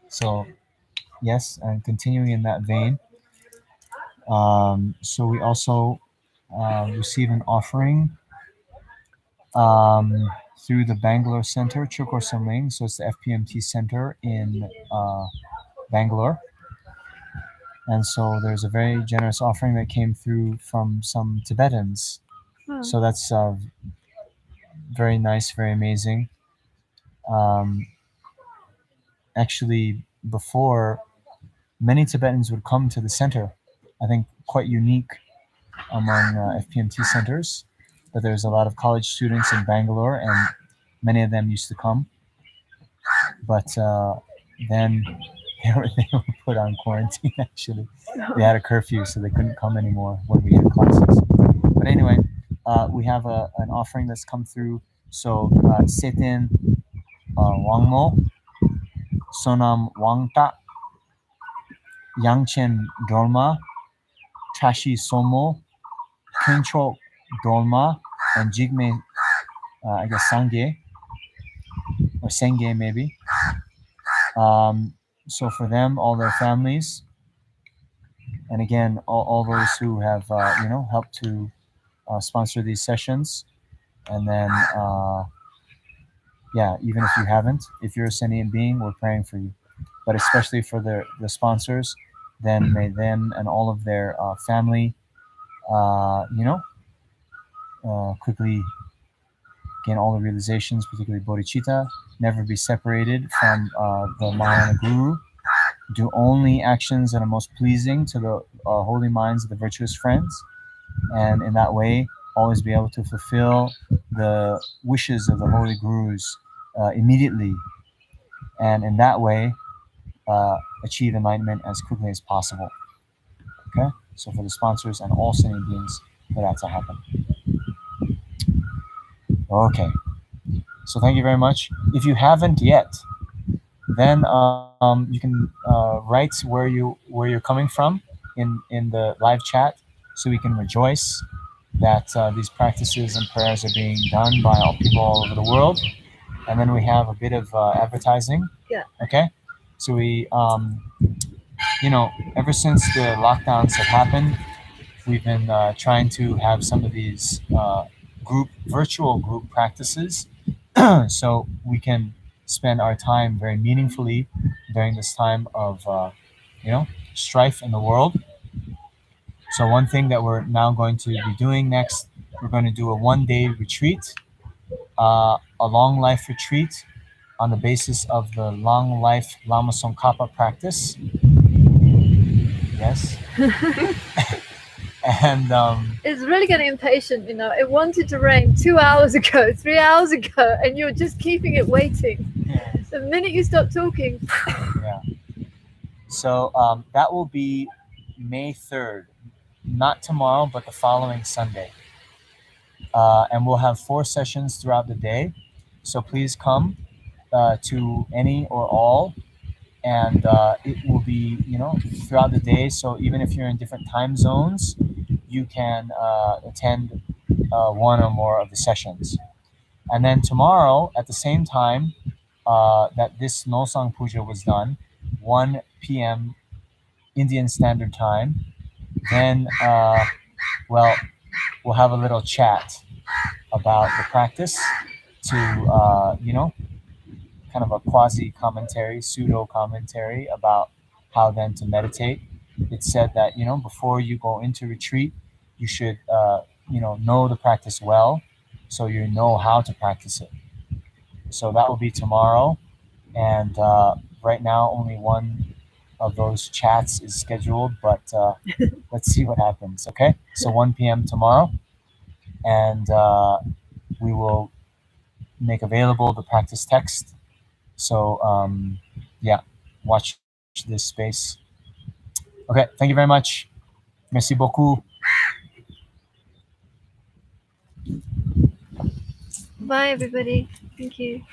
So, yes, and continuing in that vein, so we also receive an offering through the Bangalore Center, Chukor Samling. So it's the FPMT Center in Bangalore. And so there's a very generous offering that came through from some Tibetans. So that's very nice, very amazing. Actually, before, many Tibetans would come to the center. I think quite unique among FPMT centers. But there's a lot of college students in Bangalore, and many of them used to come. But then they were put on quarantine, actually. They had a curfew, so they couldn't come anymore when we had classes. But anyway, we have an offering that's come through. So Setin Wangmo, Sonam Wangta, Yangchen Dorma, Tashi Somo, Kincho Dorma, and Jigme, I guess Sangye, or Senge maybe. So for them, all their families, and again, all those who have helped to sponsor these sessions, and then even if you haven't, if you're a sentient being, we're praying for you. But especially for the sponsors, then may them and all of their family, quickly gain all the realizations, particularly bodhicitta, never be separated from the Mahayana Guru, do only actions that are most pleasing to the holy minds of the virtuous friends, and in that way always be able to fulfill the wishes of the holy Gurus immediately, and in that way achieve enlightenment as quickly as possible. Okay, so for the sponsors and all sentient beings, for that to happen. Okay, so thank you very much. If you haven't yet, then you can write where you're coming from in the live chat, so we can rejoice that these practices and prayers are being done by all people all over the world. And then we have a bit of advertising. Yeah. Okay. So we, ever since the lockdowns have happened, we've been trying to have some of these virtual group practices, so we can spend our time very meaningfully during this time of, strife in the world. So one thing that we're now going to be doing next, we're going to do a one-day retreat, a long life retreat on the basis of the long life Lama Tsongkhapa practice. Yes. And it's really getting impatient, It wanted to rain 2 hours ago, 3 hours ago, and you're just keeping it waiting. Yeah. The minute you stop talking. Yeah. So that will be May 3rd, not tomorrow, but the following Sunday. And we'll have 4 sessions throughout the day. So please come to any or all. And it will be, throughout the day. So even if you're in different time zones, you can attend one or more of the sessions. And then tomorrow, at the same time that this Nolsang Puja was done, 1 p.m. Indian Standard Time, then, well, we'll have a little chat about the practice to, you know, kind of a quasi-commentary, pseudo-commentary about how then to meditate. It said that, you know, before you go into retreat, you should, you know the practice well, so you know how to practice it. So that will be tomorrow. And right now, only one of those chats is scheduled, but let's see what happens, okay? So 1 p.m. tomorrow, and we will make available the practice text. So yeah, watch this space. Okay, thank you very much. Merci beaucoup. Bye, everybody. Thank you.